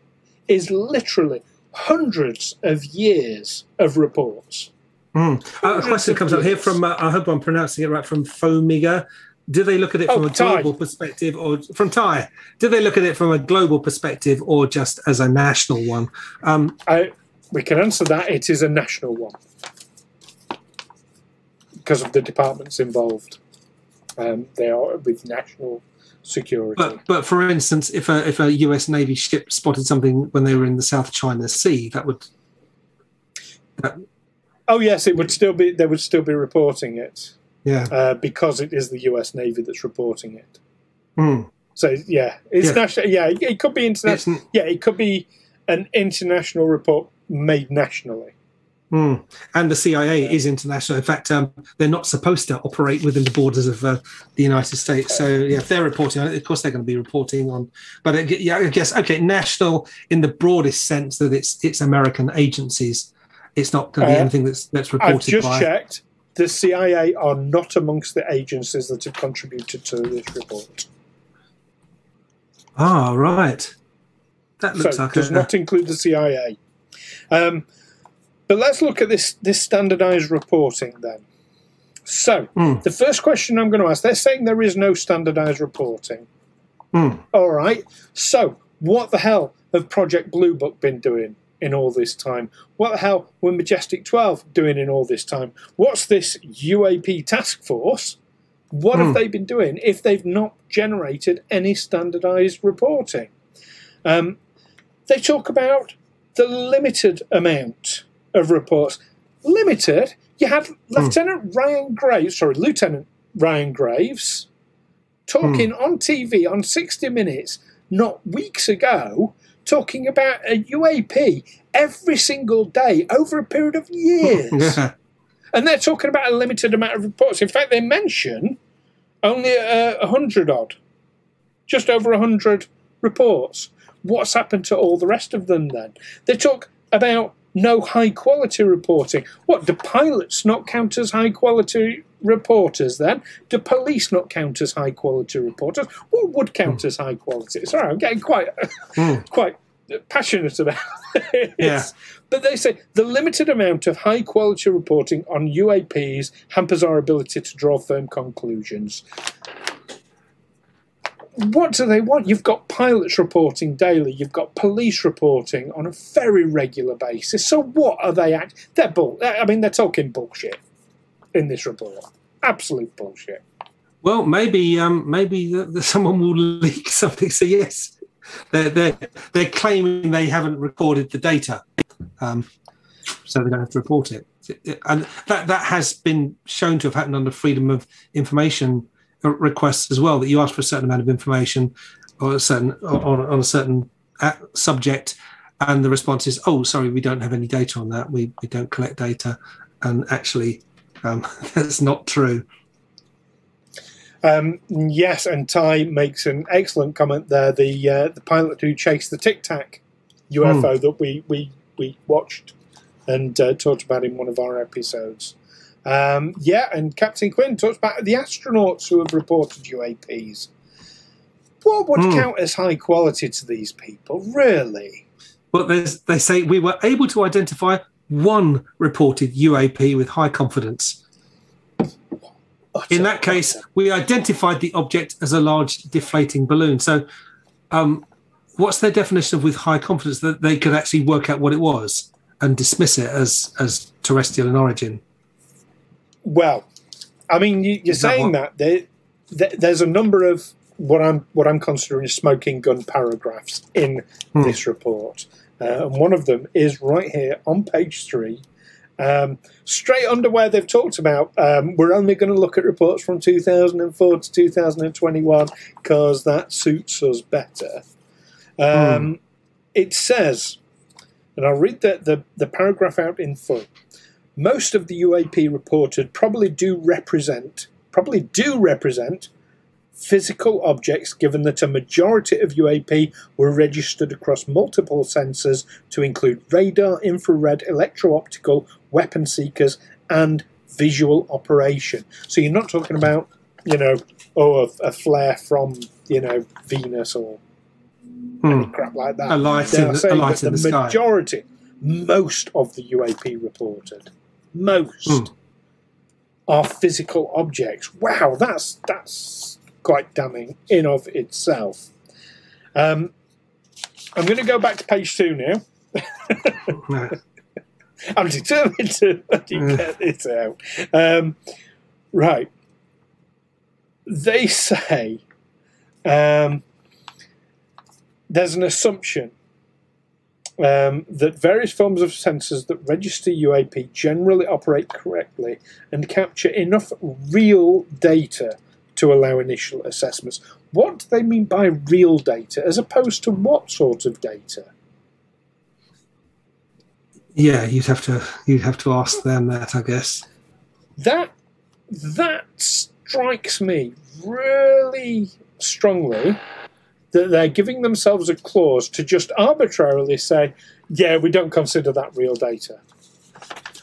Speaker 1: is literally hundreds of years of reports.
Speaker 3: A question comes up here from, I hope I'm pronouncing it right, from Fomiga. Do they look at it from a global perspective, or from Thai? Do they look at it from a global perspective or just as a national one?
Speaker 1: We can answer that. It is a national one because of the departments involved. They are with national security.
Speaker 3: But for instance, if a US Navy ship spotted something when they were in the South China Sea,
Speaker 1: oh yes, it would still be. They would still be reporting it.
Speaker 3: Yeah,
Speaker 1: because it is the US Navy that's reporting it. So it's national. Yeah, it could be international. Yeah, it could be an international report made nationally.
Speaker 3: And the CIA is international. In fact, they're not supposed to operate within the borders of the United States. So, if they're reporting on it, of course they're going to be reporting on. But I guess national in the broadest sense that it's American agencies. It's not going to be anything that's reported.
Speaker 1: I've just checked. The CIA are not amongst the agencies that have contributed to this report.
Speaker 3: Ah, right. That looks like
Speaker 1: does not include the CIA. But let's look at this standardized reporting then. So, the first question I'm going to ask, they're saying there is no standardized reporting. All right. So, what the hell have Project Blue Book been doing in all this time? What the hell were Majestic 12 doing in all this time? What's this UAP task force? What have they been doing if they've not generated any standardized reporting? They talk about the limited amount of reports. Limited? You had Lieutenant Ryan Graves talking on TV on 60 Minutes not weeks ago, talking about a UAP every single day over a period of years. And they're talking about a limited amount of reports. In fact, they mention only 100 odd, just over 100 reports. What's happened to all the rest of them then? They talk about no high-quality reporting. What, do pilots not count as high-quality reporters then? Do police not count as high-quality reporters? What would count as high-quality? Sorry, I'm getting quite passionate about this.
Speaker 3: Yeah.
Speaker 1: But they say the limited amount of high-quality reporting on UAPs hampers our ability to draw firm conclusions. What do they want? You've got pilots reporting daily. You've got police reporting on a very regular basis. So what are they they're they're talking bullshit in this report. Absolute bullshit.
Speaker 3: Well, maybe someone will leak something. So yes, they're claiming they haven't recorded the data, so they don't have to report it. And that has been shown to have happened under Freedom of Information requests as well, that you ask for a certain amount of information or on a certain subject, And the response is, oh, sorry, we don't have any data on that. We don't collect data. And actually, that's not true.
Speaker 1: Yes, and Ty makes an excellent comment there. The pilot who chased the Tic Tac UFO that we watched and talked about in one of our episodes. And Captain Quinn talks about the astronauts who have reported UAPs. What would count as high quality to these people, really?
Speaker 3: Well, they say we were able to identify one reported UAP with high confidence. In that case, we identified the object as a large deflating balloon. So what's their definition of with high confidence? That they could actually work out what it was and dismiss it as terrestrial in origin?
Speaker 1: Well, I mean, you're saying that there's a number of what I'm considering smoking gun paragraphs in this report. And one of them is right here on page 3. Straight under where they've talked about, we're only going to look at reports from 2004 to 2021 because that suits us better. It says, and I'll read the paragraph out in full. Most of the UAP reported probably do represent physical objects, given that a majority of UAP were registered across multiple sensors to include radar, infrared, electro-optical, weapon seekers, and visual operation. So you're not talking about, a flare from, Venus or any crap like that.
Speaker 3: A light in the sky.
Speaker 1: Majority, most of the UAP reported, are physical objects. Wow, that's quite damning in of itself. I'm going to go back to page 2 now. I'm determined to get this out. Right. They say there's an assumption that various forms of sensors that register UAP generally operate correctly and capture enough real data to allow initial assessments. What do they mean by real data, as opposed to what sort of data?
Speaker 3: Yeah, you'd have to ask them that, I guess.
Speaker 1: That strikes me really strongly, that they're giving themselves a clause to just arbitrarily say, yeah, we don't consider that real data.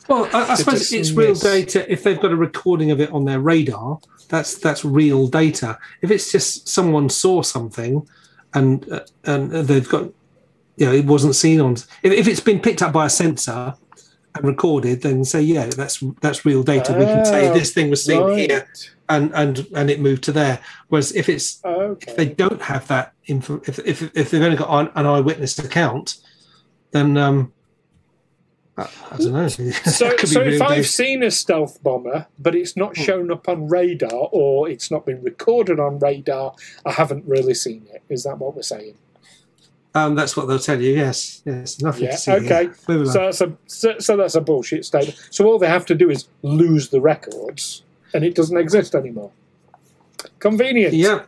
Speaker 3: Well, I suppose it's real data if they've got a recording of it on their radar. That's real data. If it's just someone saw something and they've got, it wasn't seen on. If it's been picked up by a sensor and recorded, then say, yeah, that's real data. We can say this thing was seen here and it moved to there. Whereas if it's if they don't have that info, if they've only got an eyewitness account, then I don't know.
Speaker 1: So if I've seen a stealth bomber, but it's not shown up on radar or it's not been recorded on radar, I haven't really seen it. Is that what we're saying?
Speaker 3: That's what they'll tell you. Yes, nothing to see.
Speaker 1: Okay. So that's a bullshit statement. So all they have to do is lose the records, and it doesn't exist anymore. Convenient.
Speaker 3: Yeah.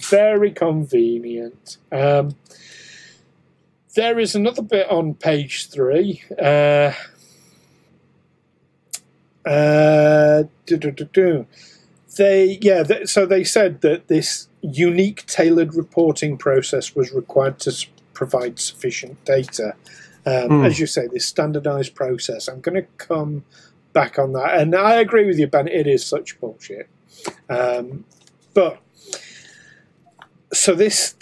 Speaker 1: Very convenient. There is another bit on page 3. So they said that this unique tailored reporting process was required to provide sufficient data. As you say, this standardized process. I'm going to come back on that. And I agree with you, Ben, it is such bullshit. But so this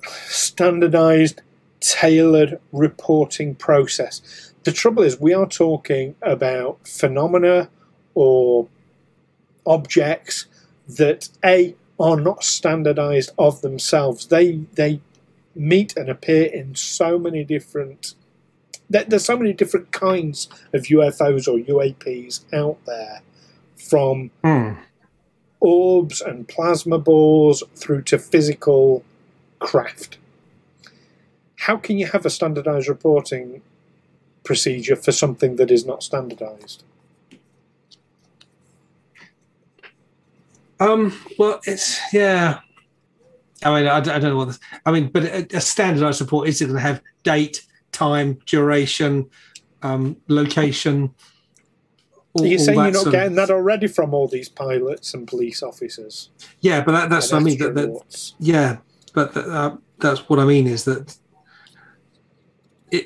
Speaker 1: standardized tailored reporting process. The trouble is, we are talking about phenomena or objects that are not standardized of themselves. They meet and appear in so many different. There's so many different kinds of UFOs or UAPs out there, from orbs and plasma balls through to physical craft. How can you have a standardized reporting procedure for something that is not standardized?
Speaker 3: Well, it's I mean, I don't know what this. I mean, but a standardized report is going to have date, time, duration, location.
Speaker 1: You're saying you're not getting that already from all these pilots and police officers?
Speaker 3: Yeah, but that's what I mean. Yeah, but that's what I mean is that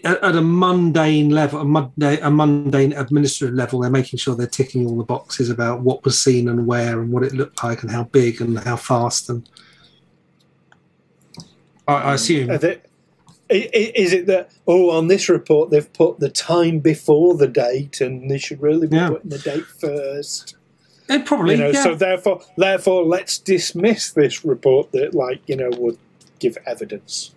Speaker 3: at a mundane level, a mundane administrative level, they're making sure they're ticking all the boxes about what was seen and where and what it looked like and how big and how fast. And I assume.
Speaker 1: Is it that, on this report they've put the time before the date and they should really be putting the date first?
Speaker 3: It probably,
Speaker 1: So therefore, let's dismiss this report that, would give evidence.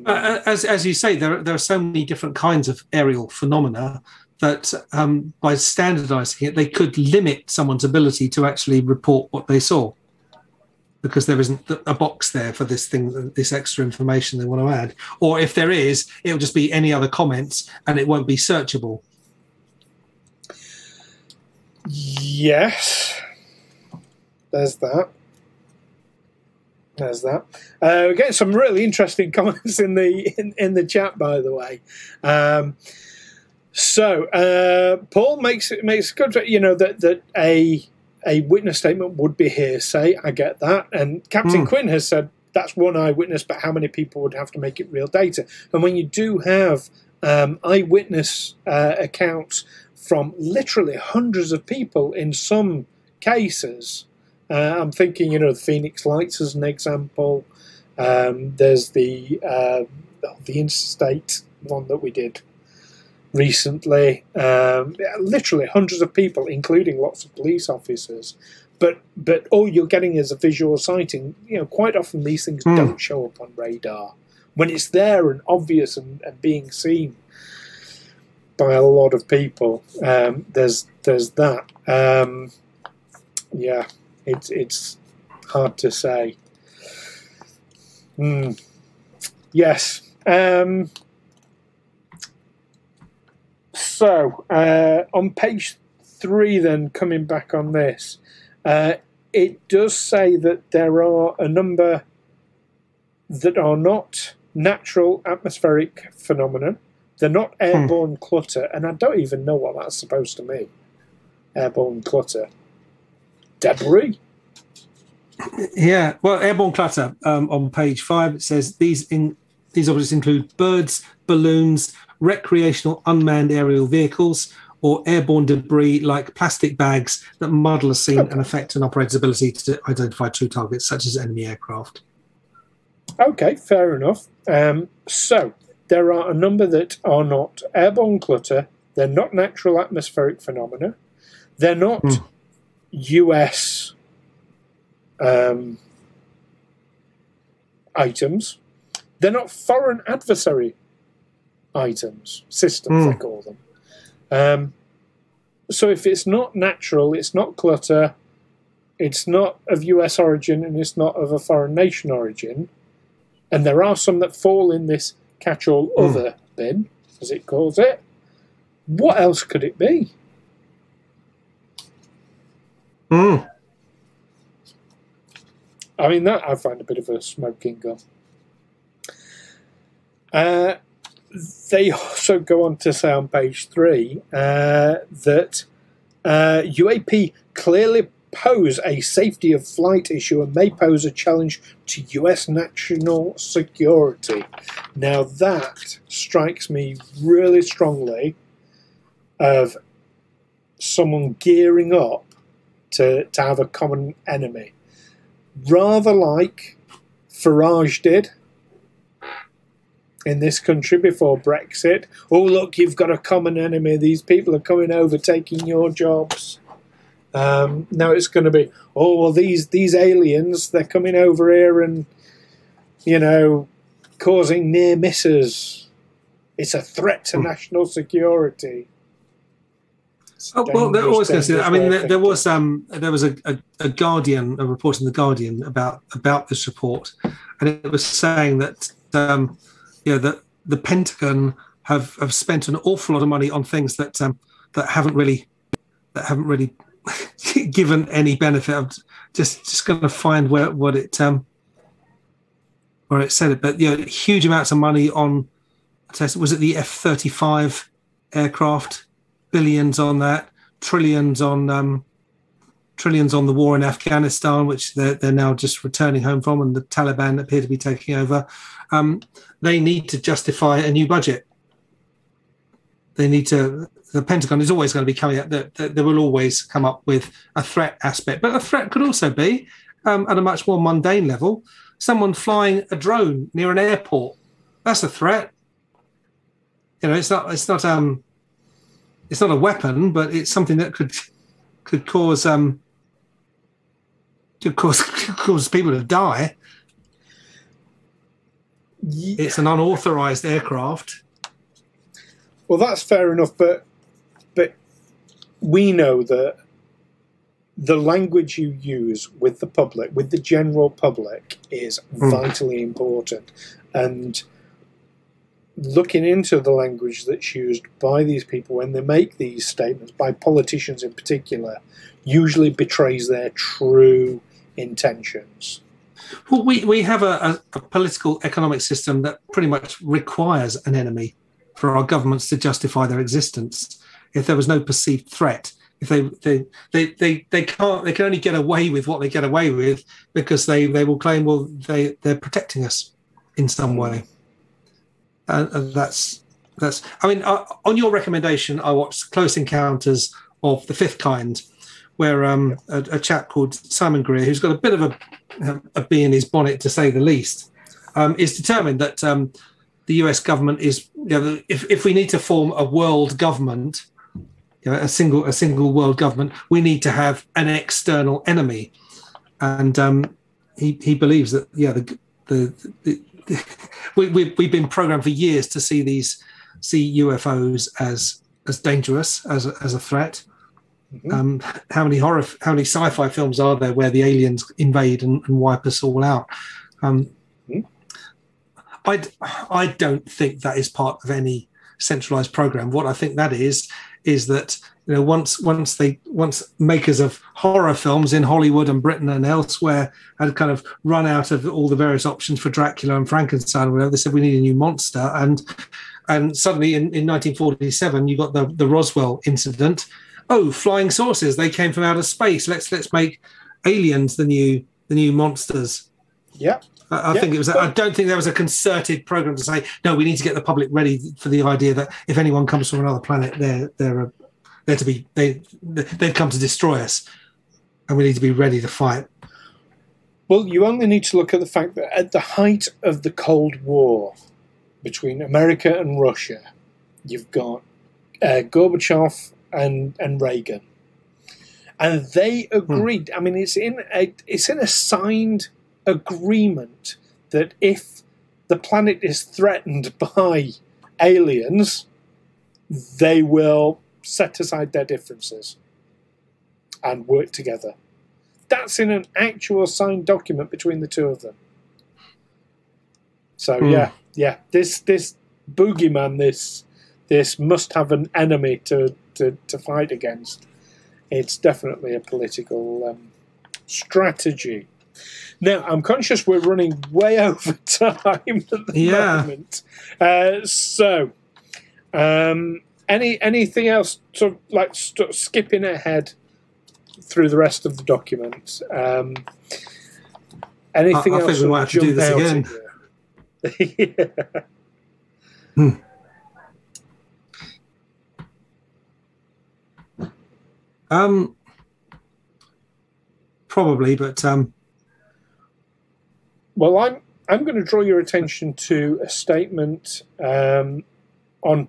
Speaker 3: As you say, there are so many different kinds of aerial phenomena that by standardising it, they could limit someone's ability to actually report what they saw, because there isn't a box there for this thing, this extra information they want to add. Or if there is, it'll just be any other comments and it won't be searchable.
Speaker 1: Yes, there's that. We're getting some really interesting comments in the chat, by the way. Paul makes it good, that a witness statement would be hearsay. I get that. And Captain Quinn has said that's one eyewitness, but how many people would have to make it real data? And when you do have eyewitness accounts from literally hundreds of people in some cases, I'm thinking, the Phoenix Lights as an example. There's the interstate one that we did recently. Literally hundreds of people, including lots of police officers. But all you're getting is a visual sighting. Quite often these things don't show up on radar. When it's there and obvious and being seen by a lot of people, there's that. It's hard to say. Yes. So on page 3, then, coming back on this, it does say that there are a number that are not natural atmospheric phenomena. They're not airborne clutter, and I don't even know what that's supposed to mean. Airborne clutter. Debris?
Speaker 3: Yeah, well, airborne clutter, on page 5, it says these objects include birds, balloons, recreational unmanned aerial vehicles, or airborne debris like plastic bags that muddle a scene and affect an operator's ability to identify true targets, such as enemy aircraft.
Speaker 1: Okay, fair enough. So there are a number that are not airborne clutter. They're not natural atmospheric phenomena. They're not US items. They're not foreign adversary items, systems they call them. So if it's not natural, it's not clutter, it's not of US origin, and it's not of a foreign nation origin, and there are some that fall in this catch-all other bin, as it calls it, what else could it be? I mean, that I find a bit of a smoking gun. They also go on to say on page 3 that UAP clearly pose a safety of flight issue and may pose a challenge to US national security. Now that strikes me really strongly of someone gearing up to have a common enemy. Rather like Farage did in this country before Brexit. Oh, look, you've got a common enemy. These people are coming over, taking your jobs. Now it's going to be, these aliens, they're coming over here and, causing near misses. It's a threat to national security.
Speaker 3: Well, they're always going to say that. I mean, there was a Guardian, a report in the Guardian about this report, and it was saying that that the Pentagon have spent an awful lot of money on things that haven't really given any benefit. I'm just going to find what it where it said it, but huge amounts of money on. Was it the F-35 aircraft? Billions on that, trillions on the war in Afghanistan, which they're now just returning home from, and the Taliban appear to be taking over. They need to justify a new budget. They need to. The Pentagon is always going to be coming up. They will always come up with a threat aspect, but a threat could also be at a much more mundane level. Someone flying a drone near an airport. That's a threat. It's not a weapon, but it's something that could cause people to die. Yeah. It's an unauthorized aircraft.
Speaker 1: Well, that's fair enough, but we know that the language you use with the public, with the general public, is vitally important. And looking into the language that's used by these people when they make these statements, by politicians in particular, usually betrays their true intentions.
Speaker 3: Well, we have a political economic system that pretty much requires an enemy for our governments to justify their existence. If there was no perceived threat, if they can only get away with what they get away with because they will claim, well, they're protecting us in some way. And that's. I mean, on your recommendation, I watched Close Encounters of the Fifth Kind, where a chap called Simon Greer, who's got a bit of a bee in his bonnet, to say the least, is determined that the US government is, if we need to form a world government, a single world government, we need to have an external enemy, and he believes that we've been programmed for years to see UFOs as dangerous, as a threat. Mm-hmm. How many sci-fi films are there where the aliens invade and wipe us all out? I don't think that is part of any centralized program. What I think that is that once makers of horror films in Hollywood and Britain and elsewhere had kind of run out of all the various options for Dracula and Frankenstein, or whatever, they said we need a new monster, and suddenly in 1947 you got the Roswell incident. Oh, flying saucers! They came from outer space. Let's make aliens the new monsters.
Speaker 1: Yeah.
Speaker 3: I think it was. I don't think there was a concerted program to say, no, we need to get the public ready for the idea that if anyone comes from another planet, they've come to destroy us, and we need to be ready to fight.
Speaker 1: Well, you only need to look at the fact that at the height of the Cold War between America and Russia, you've got Gorbachev and Reagan, and they agreed. I mean, it's in a signed agreement that if the planet is threatened by aliens, they will set aside their differences and work together. That's in an actual signed document between the two of them. So yeah, this boogeyman, this must have an enemy to fight against. It's definitely a political strategy. Now, I'm conscious we're running way over time at the moment. So, anything else, sort of like skipping ahead through the rest of the document? Anything else?
Speaker 3: I think we might have to do this again. Probably, but
Speaker 1: well, I'm going to draw your attention to a statement on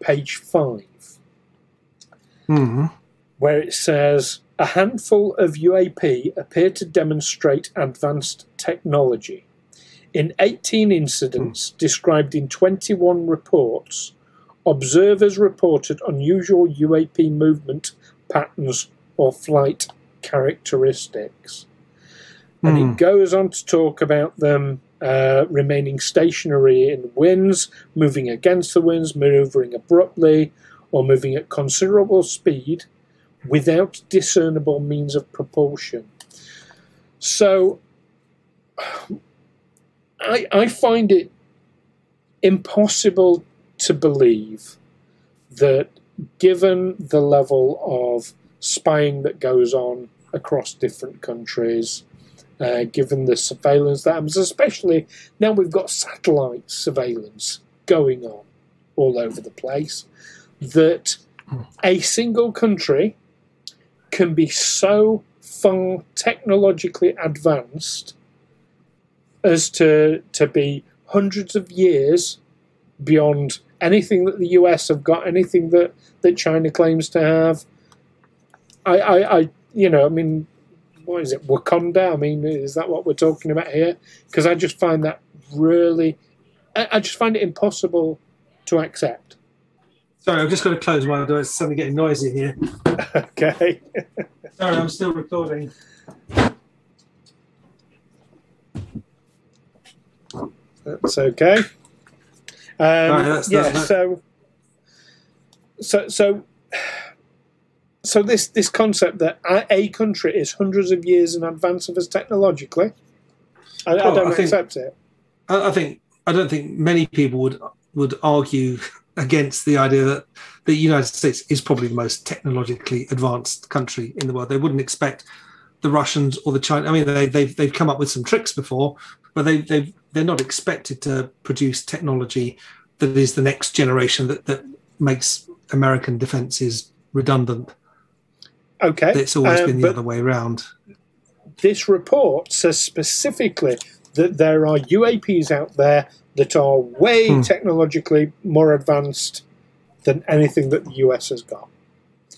Speaker 1: page 5, where it says a handful of UAP appear to demonstrate advanced technology. In 18 incidents described in 21 reports, observers reported unusual UAP movement patterns or flight characteristics. And it goes on to talk about them remaining stationary in winds, moving against the winds, maneuvering abruptly, or moving at considerable speed without discernible means of propulsion. So I find it impossible to believe that, given the level of spying that goes on across different countries, given the surveillance that happens, especially now we've got satellite surveillance going on all over the place, that a single country can be so far technologically advanced as to be hundreds of years beyond anything that the US have got, anything that China claims to have. I mean, what is it, Wakanda? I mean, is that what we're talking about here? Because I just find that really, I just find it impossible to accept.
Speaker 3: Sorry, I've just got to close my door. It's suddenly getting noisy here.
Speaker 1: Okay.
Speaker 3: Sorry, I'm still recording.
Speaker 1: That's okay. So this concept that a country is hundreds of years in advance of us technologically, I don't accept it.
Speaker 3: I don't think many people would argue against the idea that the United States is probably the most technologically advanced country in the world. They wouldn't expect the Russians or the Chinese. I mean, they've come up with some tricks before, but they're not expected to produce technology that is the next generation that makes American defenses redundant.
Speaker 1: Okay.
Speaker 3: It's always been the other way around.
Speaker 1: This report says specifically that there are UAPs out there that are way technologically more advanced than anything that the US has got.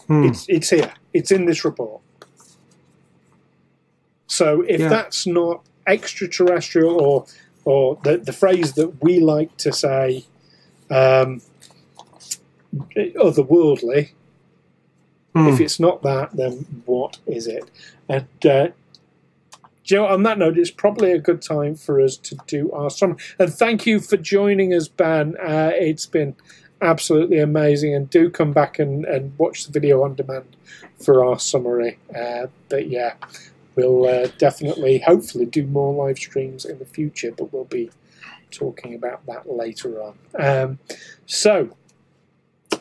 Speaker 1: It's here. It's in this report. So if that's not extraterrestrial, or the phrase that we like to say, otherworldly, if it's not that, then what is it? And Joe, on that note, it's probably a good time for us to do our summary. And thank you for joining us, Ben. It's been absolutely amazing. And do come back and watch the video on demand for our summary. But yeah, we'll definitely, hopefully, do more live streams in the future, but we'll be talking about that later on. So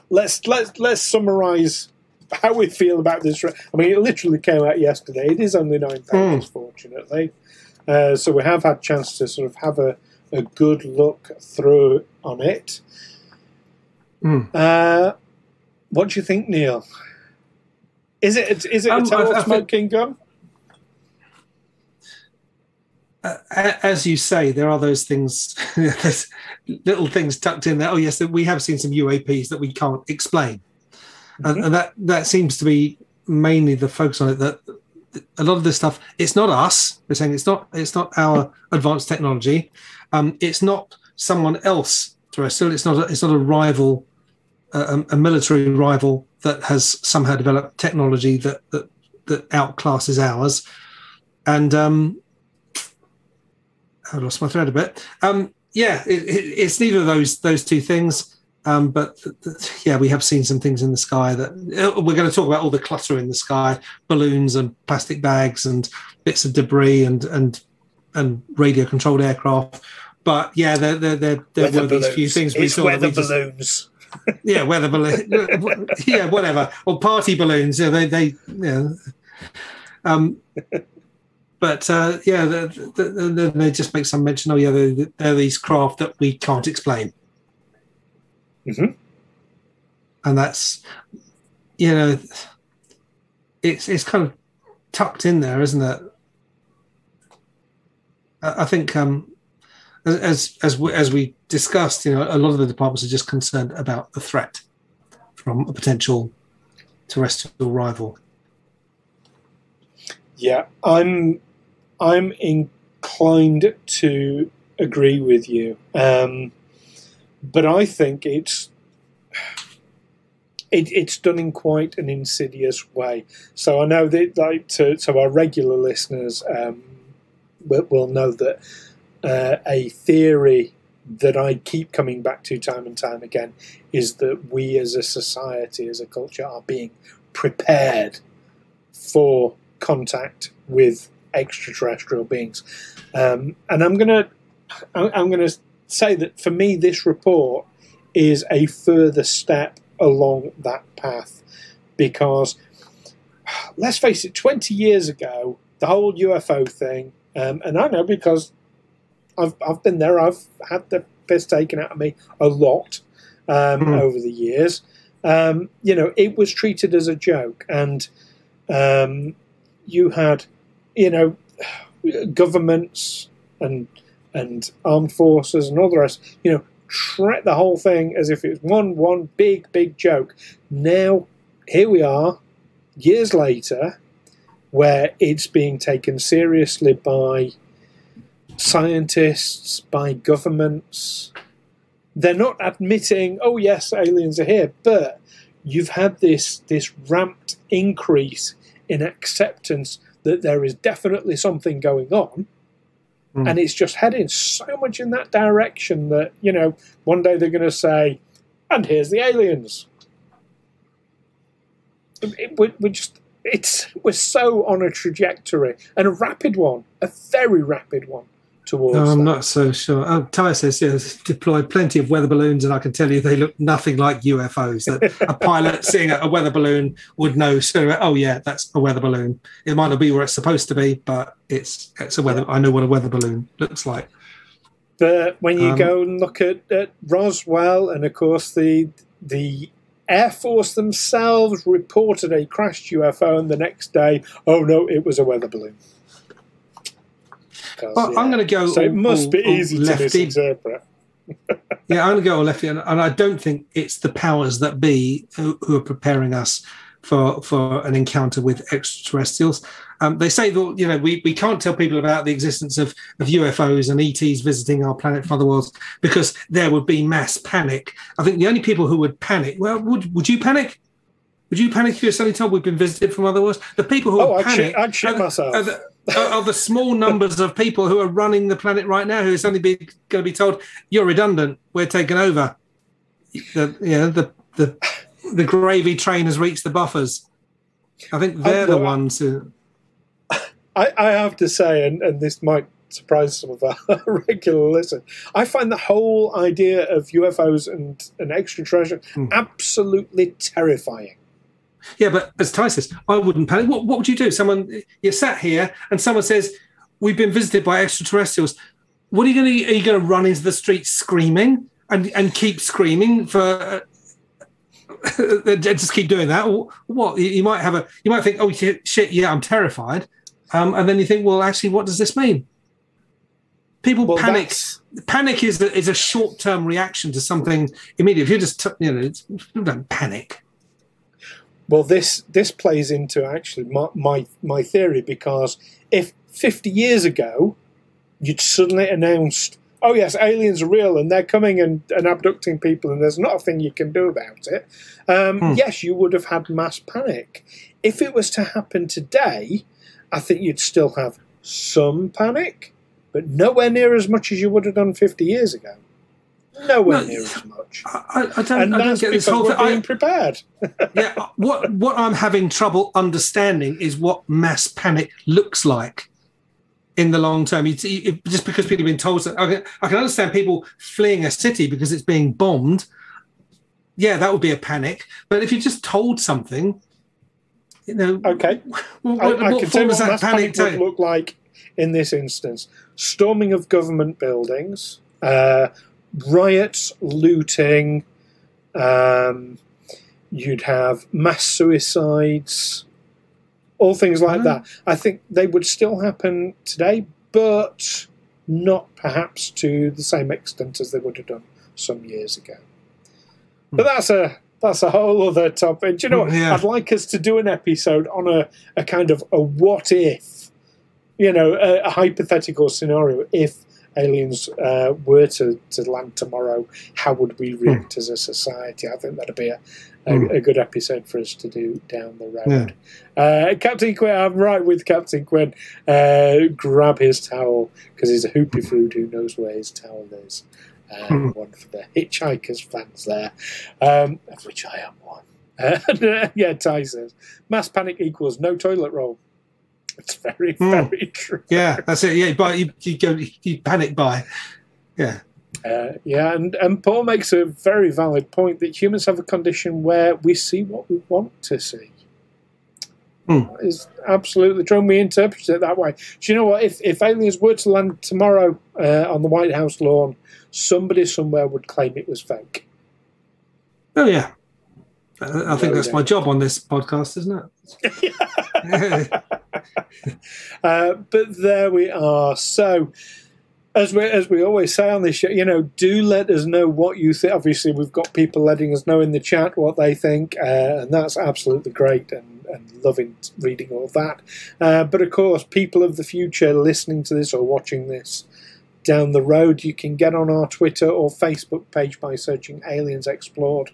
Speaker 1: let's summarize how we feel about this. I mean, it literally came out yesterday. It is only 9 pages, fortunately. So we have had a chance to sort of have a good look through on it. What do you think, Neil? Is it a total smoking gun?
Speaker 3: As you say, there are those things, there's little things tucked in there. Oh, yes, we have seen some UAPs that we can't explain. And that seems to be mainly the focus on it, that a lot of this stuff, it's not us. We're saying it's not our advanced technology. It's not someone else terrestrial. It's not a rival, a military rival that has somehow developed technology that outclasses ours. And I lost my thread a bit. It's neither of those two things. But we have seen some things in the sky that we're going to talk about. All the clutter in the sky, balloons and plastic bags and bits of debris and radio controlled aircraft. But yeah, there were these few things we saw.
Speaker 1: Weather balloons.
Speaker 3: Yeah, weather balloons. Yeah, whatever. Or party balloons. Yeah, they. But they just make some mention. Oh yeah, there are these craft that we can't explain. And that's, it's kind of tucked in there, isn't it? I think as we discussed, a lot of the departments are just concerned about the threat from a potential terrestrial rival. Yeah, I'm inclined to agree with you. But I think it's done in quite an insidious way. So I know that, to our regular listeners, will know that a theory that I keep coming back to time and time again is that we as a society, as a culture, are being prepared for contact with extraterrestrial beings. And I'm going to
Speaker 1: I'm going to say that for me, this report is a further step along that path, because let's face it, 20 years ago, the whole UFO thing, and I know because I've been there, I've had the piss taken out of me a lot over the years. It was treated as a joke, and you had, governments and armed forces and all the rest, treat the whole thing as if it was one big joke. Now, here we are, years later, where it's being taken seriously by scientists, by governments. They're not admitting, oh yes, aliens are here, but you've had this ramped increase in acceptance that there is definitely something going on. And it's just heading so much in that direction that, one day they're going to say, and here's the aliens. We're so on a trajectory, and a rapid one, a very rapid one towards
Speaker 3: No, I'm
Speaker 1: that.
Speaker 3: not so sure. Oh, Ty says, yes, deployed plenty of weather balloons, and I can tell you they look nothing like UFOs. That a pilot seeing a weather balloon would know, oh yeah, that's a weather balloon. It might not be where it's supposed to be, but it's a weather. I know what a weather balloon looks like.
Speaker 1: But when you go and look at Roswell, and of course the Air Force themselves reported a crashed UFO, and the next day, oh no, it was a weather balloon.
Speaker 3: Well, I'm going to go.
Speaker 1: So it must be easy to misinterpret.
Speaker 3: Yeah, I'm going to go all lefty, and I don't think it's the powers that be who are preparing us for an encounter with extraterrestrials. They say that we can't tell people about the existence of UFOs and ETs visiting our planet from other worlds because there would be mass panic. I think the only people who would panic, well, would you panic? Would you panic if you're suddenly told we've been visited from other worlds? The people who would panic
Speaker 1: I'd shit myself.
Speaker 3: Are the small numbers of people who are running the planet right now who are suddenly going to be told, you're redundant, we're taking over. The gravy train has reached the buffers. I think they're the ones who...
Speaker 1: I have to say, and this might surprise some of our regular listeners, I find the whole idea of UFOs and extraterrestrials absolutely terrifying.
Speaker 3: Yeah, but as Ty says, I wouldn't panic. What would you do? You're sat here and someone says, we've been visited by extraterrestrials. What are you going to run into the streets screaming and keep screaming for... just keep doing that? What? You might think, oh, shit, yeah, I'm terrified. And then you think, well, actually, what does this mean? People panic. Panic is a short-term reaction to something immediate. If you just, don't panic.
Speaker 1: Well, this plays into actually my theory, because if 50 years ago you'd suddenly announced, oh yes, aliens are real and they're coming and abducting people and there's not a thing you can do about it, yes, you would have had mass panic. If it was to happen today, I think you'd still have some panic, but nowhere near as much as you would have done 50 years ago. Nowhere near as much.
Speaker 3: I don't get this whole thing.
Speaker 1: Being prepared.
Speaker 3: Yeah, what I'm having trouble understanding is what mass panic looks like in the long term. Just because people have been told, I can understand people fleeing a city because it's being bombed. Yeah, that would be a panic. But if you're just told something,
Speaker 1: okay, I can tell you what mass panic would look like in this instance: storming of government buildings. Riots, looting, you'd have mass suicides, all things like that. I think they would still happen today, but not perhaps to the same extent as they would have done some years ago. But that's a whole other topic. Do you know what? Yeah. I'd like us to do an episode on a kind of a what if, a hypothetical scenario. If aliens were to land tomorrow, how would we react as a society? I think that'd be a good episode for us to do down the road. Yeah. Captain Quinn, I'm right with Captain Quinn. Grab his towel, because he's a hoopy food who knows where his towel is. One for the Hitchhikers fans there, of which I am one. Yeah, Ty says, mass panic equals no toilet roll. It's very, very true.
Speaker 3: Yeah, that's it. Yeah, but you panic buy. Yeah.
Speaker 1: Yeah, and Paul makes a very valid point that humans have a condition where we see what we want to see. That is absolutely true, and we interpret it that way. Do you know what? If aliens were to land tomorrow on the White House lawn, somebody somewhere would claim it was fake.
Speaker 3: Oh, yeah. I think that's my job on this podcast, isn't it?
Speaker 1: But there we are. So, as we always say on this show, do let us know what you think. Obviously, we've got people letting us know in the chat what they think, and that's absolutely great, and loving reading all that. But of course, people of the future listening to this or watching this down the road, you can get on our Twitter or Facebook page by searching Aliens Explored.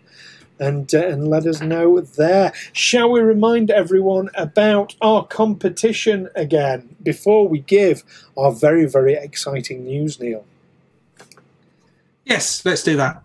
Speaker 1: And let us know there. Shall we remind everyone about our competition again before we give our very, very exciting news, Neil?
Speaker 3: Yes, let's do that.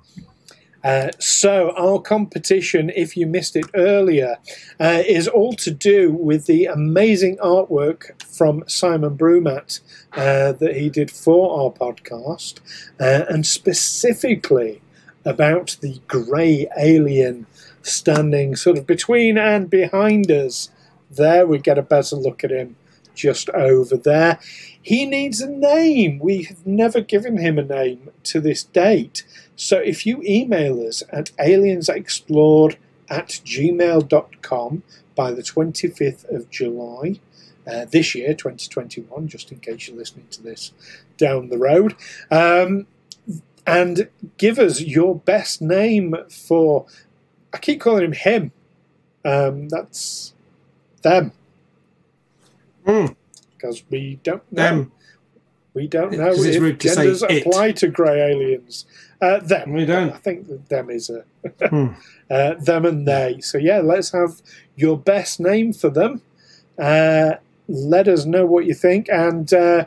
Speaker 1: So our competition, if you missed it earlier, is all to do with the amazing artwork from Simon Brumat that he did for our podcast, and specifically about the grey alien standing sort of between and behind us. There, we get a better look at him just over there. He needs a name. We have never given him a name to this date. So if you email us at aliensexplored@gmail.com by the 25th of July, this year, 2021, just in case you're listening to this down the road, and give us your best name for, I keep calling him, that's them. Because we don't know.
Speaker 3: Them.
Speaker 1: We don't know if genders apply to grey aliens. Them.
Speaker 3: We don't.
Speaker 1: I think that them is a them and they. So yeah, let's have your best name for them. Let us know what you think, and the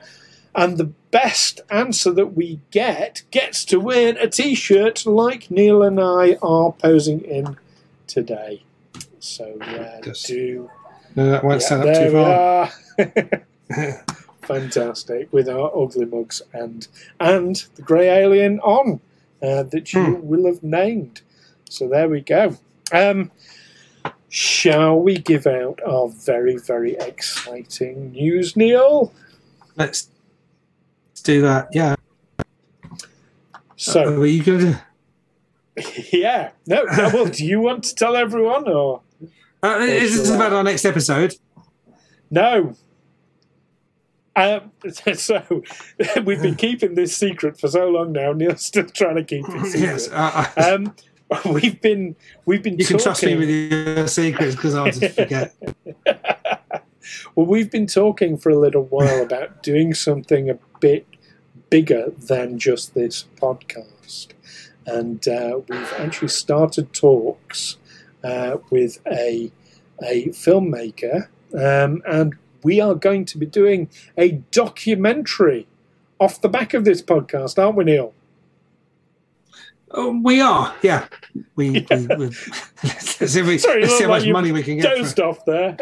Speaker 1: best answer that we gets to win a T-shirt like Neil and I are posing in today. So
Speaker 3: no, that won't stand up too far.
Speaker 1: Fantastic, with our ugly mugs and the grey alien on that you will have named. So there we go. Shall we give out our very, very exciting news, Neil?
Speaker 3: Let's do that. Yeah.
Speaker 1: So
Speaker 3: are you going to?
Speaker 1: Yeah. No. Well, do you want to tell everyone, or
Speaker 3: is this about our next episode?
Speaker 1: No. So we've been keeping this secret for so long now. Neil's still trying to keep it secret.
Speaker 3: Yes.
Speaker 1: We've been. You
Speaker 3: can trust me with your secrets because I'll just forget.
Speaker 1: Well, we've been talking for a little while about doing something a bit bigger than just this podcast, and we've actually started talks with a filmmaker, and we are going to be doing a documentary off the back of this podcast, aren't we, Neil?
Speaker 3: We are, yeah. Let's see how much money we can get.
Speaker 1: Dozed off there.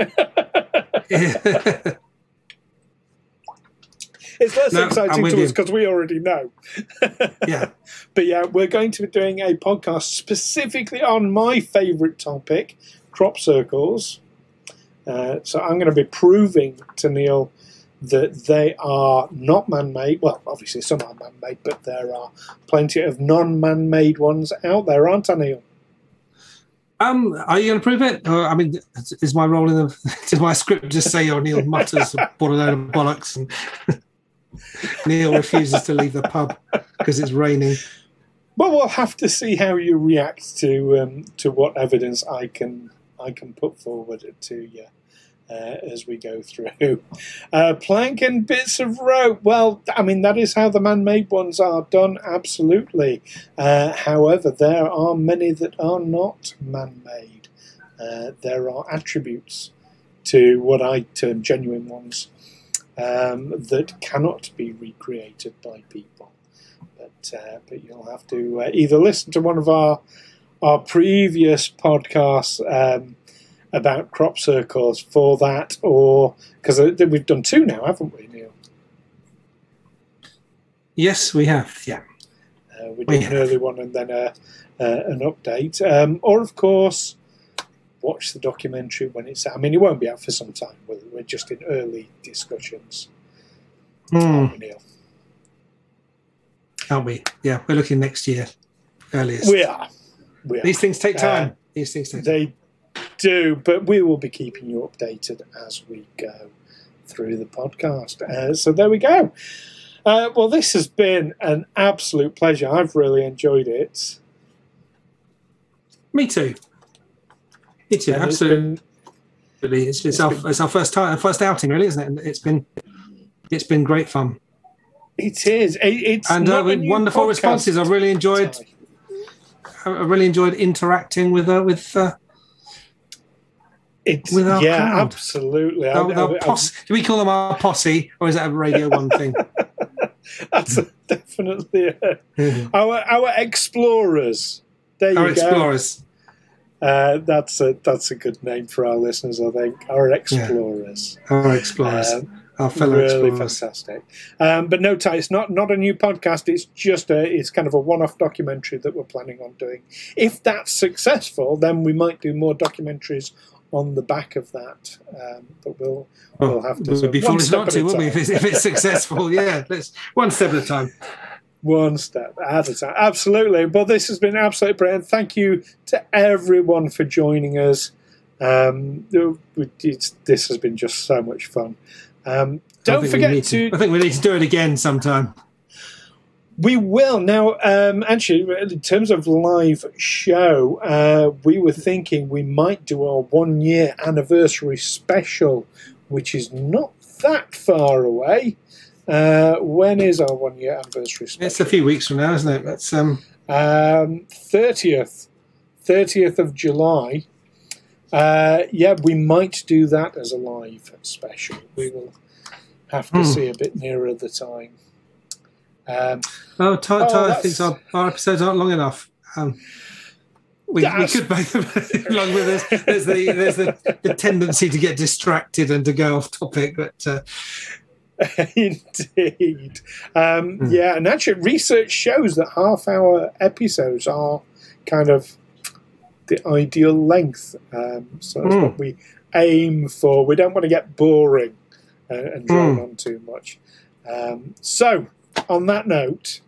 Speaker 1: It's less exciting to us because we already know.
Speaker 3: Yeah.
Speaker 1: But yeah, we're going to be doing a podcast specifically on my favourite topic, crop circles. So I'm going to be proving to Neil that they are not man-made. Well, obviously some are man-made, but there are plenty of non-man-made ones out there, aren't I, Neil?
Speaker 3: Are you going to prove it? Or, I mean, is my role in does my script just say, Neil mutters bought a load of bollocks and Neil refuses to leave the pub because it's raining?
Speaker 1: Well, we'll have to see how you react to what evidence I can put forward to you as we go through. Plank and bits of rope. Well, I mean, that is how the man-made ones are done, absolutely. However, there are many that are not man-made. There are attributes to what I term genuine ones that cannot be recreated by people. But you'll have to either listen to one of our previous podcasts about crop circles for that, or because we've done two now, haven't we, Neil?
Speaker 3: Yes, we have. Yeah.
Speaker 1: We did an early one and then an update. Or, of course, watch the documentary when it's out. I mean, it won't be out for some time. We're just in early discussions. Aren't we, Neil?
Speaker 3: Aren't we? Yeah, we're looking next year, earliest.
Speaker 1: We are.
Speaker 3: These things take time.
Speaker 1: They do, but we will be keeping you updated as we go through the podcast. So there we go. Well, this has been an absolute pleasure. I've really enjoyed it.
Speaker 3: Me too. Absolutely. It's our first outing, really, isn't it? It's been great fun.
Speaker 1: It is. It's
Speaker 3: and with wonderful responses. I really enjoyed interacting with our crowd.
Speaker 1: Absolutely.
Speaker 3: Do we call them our posse, or is that a Radio 1 thing?
Speaker 1: That's definitely our explorers. There you go.
Speaker 3: Explorers.
Speaker 1: That's a good name for our listeners, I think. Our explorers.
Speaker 3: Yeah. Our explorers. Our fellow
Speaker 1: really
Speaker 3: explorers.
Speaker 1: Fantastic. But no, Ty, it's not a new podcast. It's just it's kind of a one-off documentary that we're planning on doing. If that's successful, then we might do more documentaries on the back of that. But we'll have to.
Speaker 3: It would be foolish not to, wouldn't we? If it's successful, yeah. Let's one step at a time.
Speaker 1: One step at a time. Absolutely. Well, this has been absolutely brilliant. Thank you to everyone for joining us. This has been just so much fun. Don't forget to...
Speaker 3: I think we need to do it again sometime.
Speaker 1: We will. Now, actually, in terms of live show, we were thinking we might do our 1 year anniversary special, which is not that far away. When is our 1 year anniversary special?
Speaker 3: It's a few weeks from now, isn't it? That's
Speaker 1: 30th of July. We might do that as a live special. We will have to see a bit nearer the time.
Speaker 3: Ty thinks our episodes aren't long enough. We could make them long with us. There's the tendency to get distracted and to go off topic, but
Speaker 1: indeed, yeah. And actually, research shows that half-hour episodes are kind of the ideal length. So that's what we aim for. We don't want to get boring and drone on too much. So, on that note,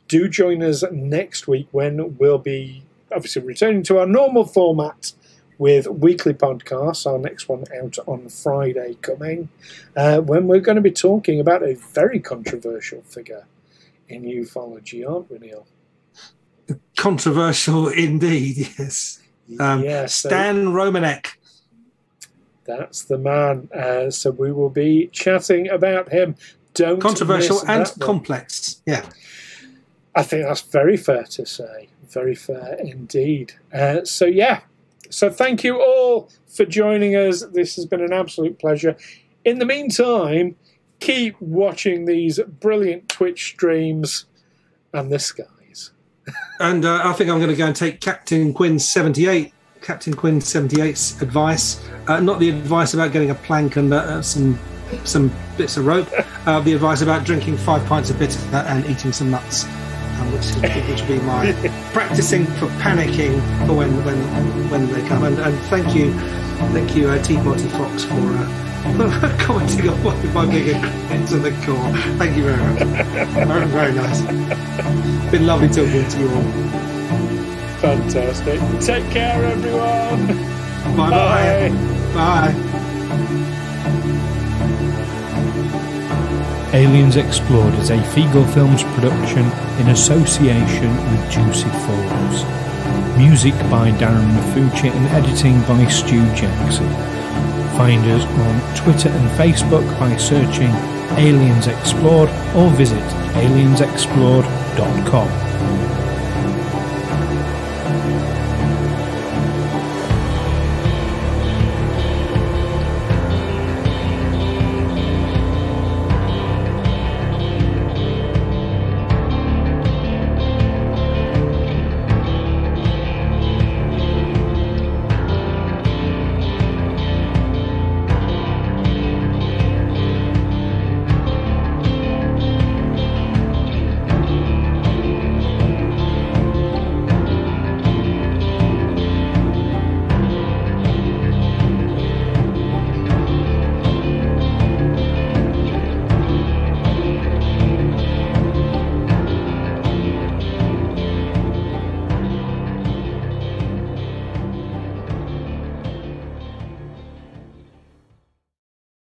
Speaker 1: do join us next week when we'll be obviously returning to our normal format with weekly podcasts. Our next one out on Friday coming, when we're going to be talking about a very controversial figure in ufology, aren't we, Neil?
Speaker 3: Controversial indeed, yes. Stan Romanek.
Speaker 1: That's the man. So we will be chatting about him. Don't
Speaker 3: controversial
Speaker 1: miss
Speaker 3: and
Speaker 1: that one.
Speaker 3: Complex. Yeah,
Speaker 1: I think that's very fair to say. Very fair indeed. So thank you all for joining us. This has been an absolute pleasure. In the meantime, keep watching these brilliant Twitch streams and the skies.
Speaker 3: And I think I'm going to go and take Captain Quinn 78's advice. Not the advice about getting a plank and some bits of rope. The advice about drinking 5 pints of bitter and eating some nuts, which will be my practicing for panicking for when they come. And thank you, T. Monty Fox for commenting on my big agreement to the core. Thank you very much. Very, very nice. Been lovely talking to you all.
Speaker 1: Fantastic. Take care, everyone.
Speaker 3: Bye-bye. Bye.
Speaker 4: Aliens Explored is a Figo Films production in association with Juicy Falls. Music by Darren Mafucci and editing by Stu Jackson. Find us on Twitter and Facebook by searching Aliens Explored or visit aliensexplored.com.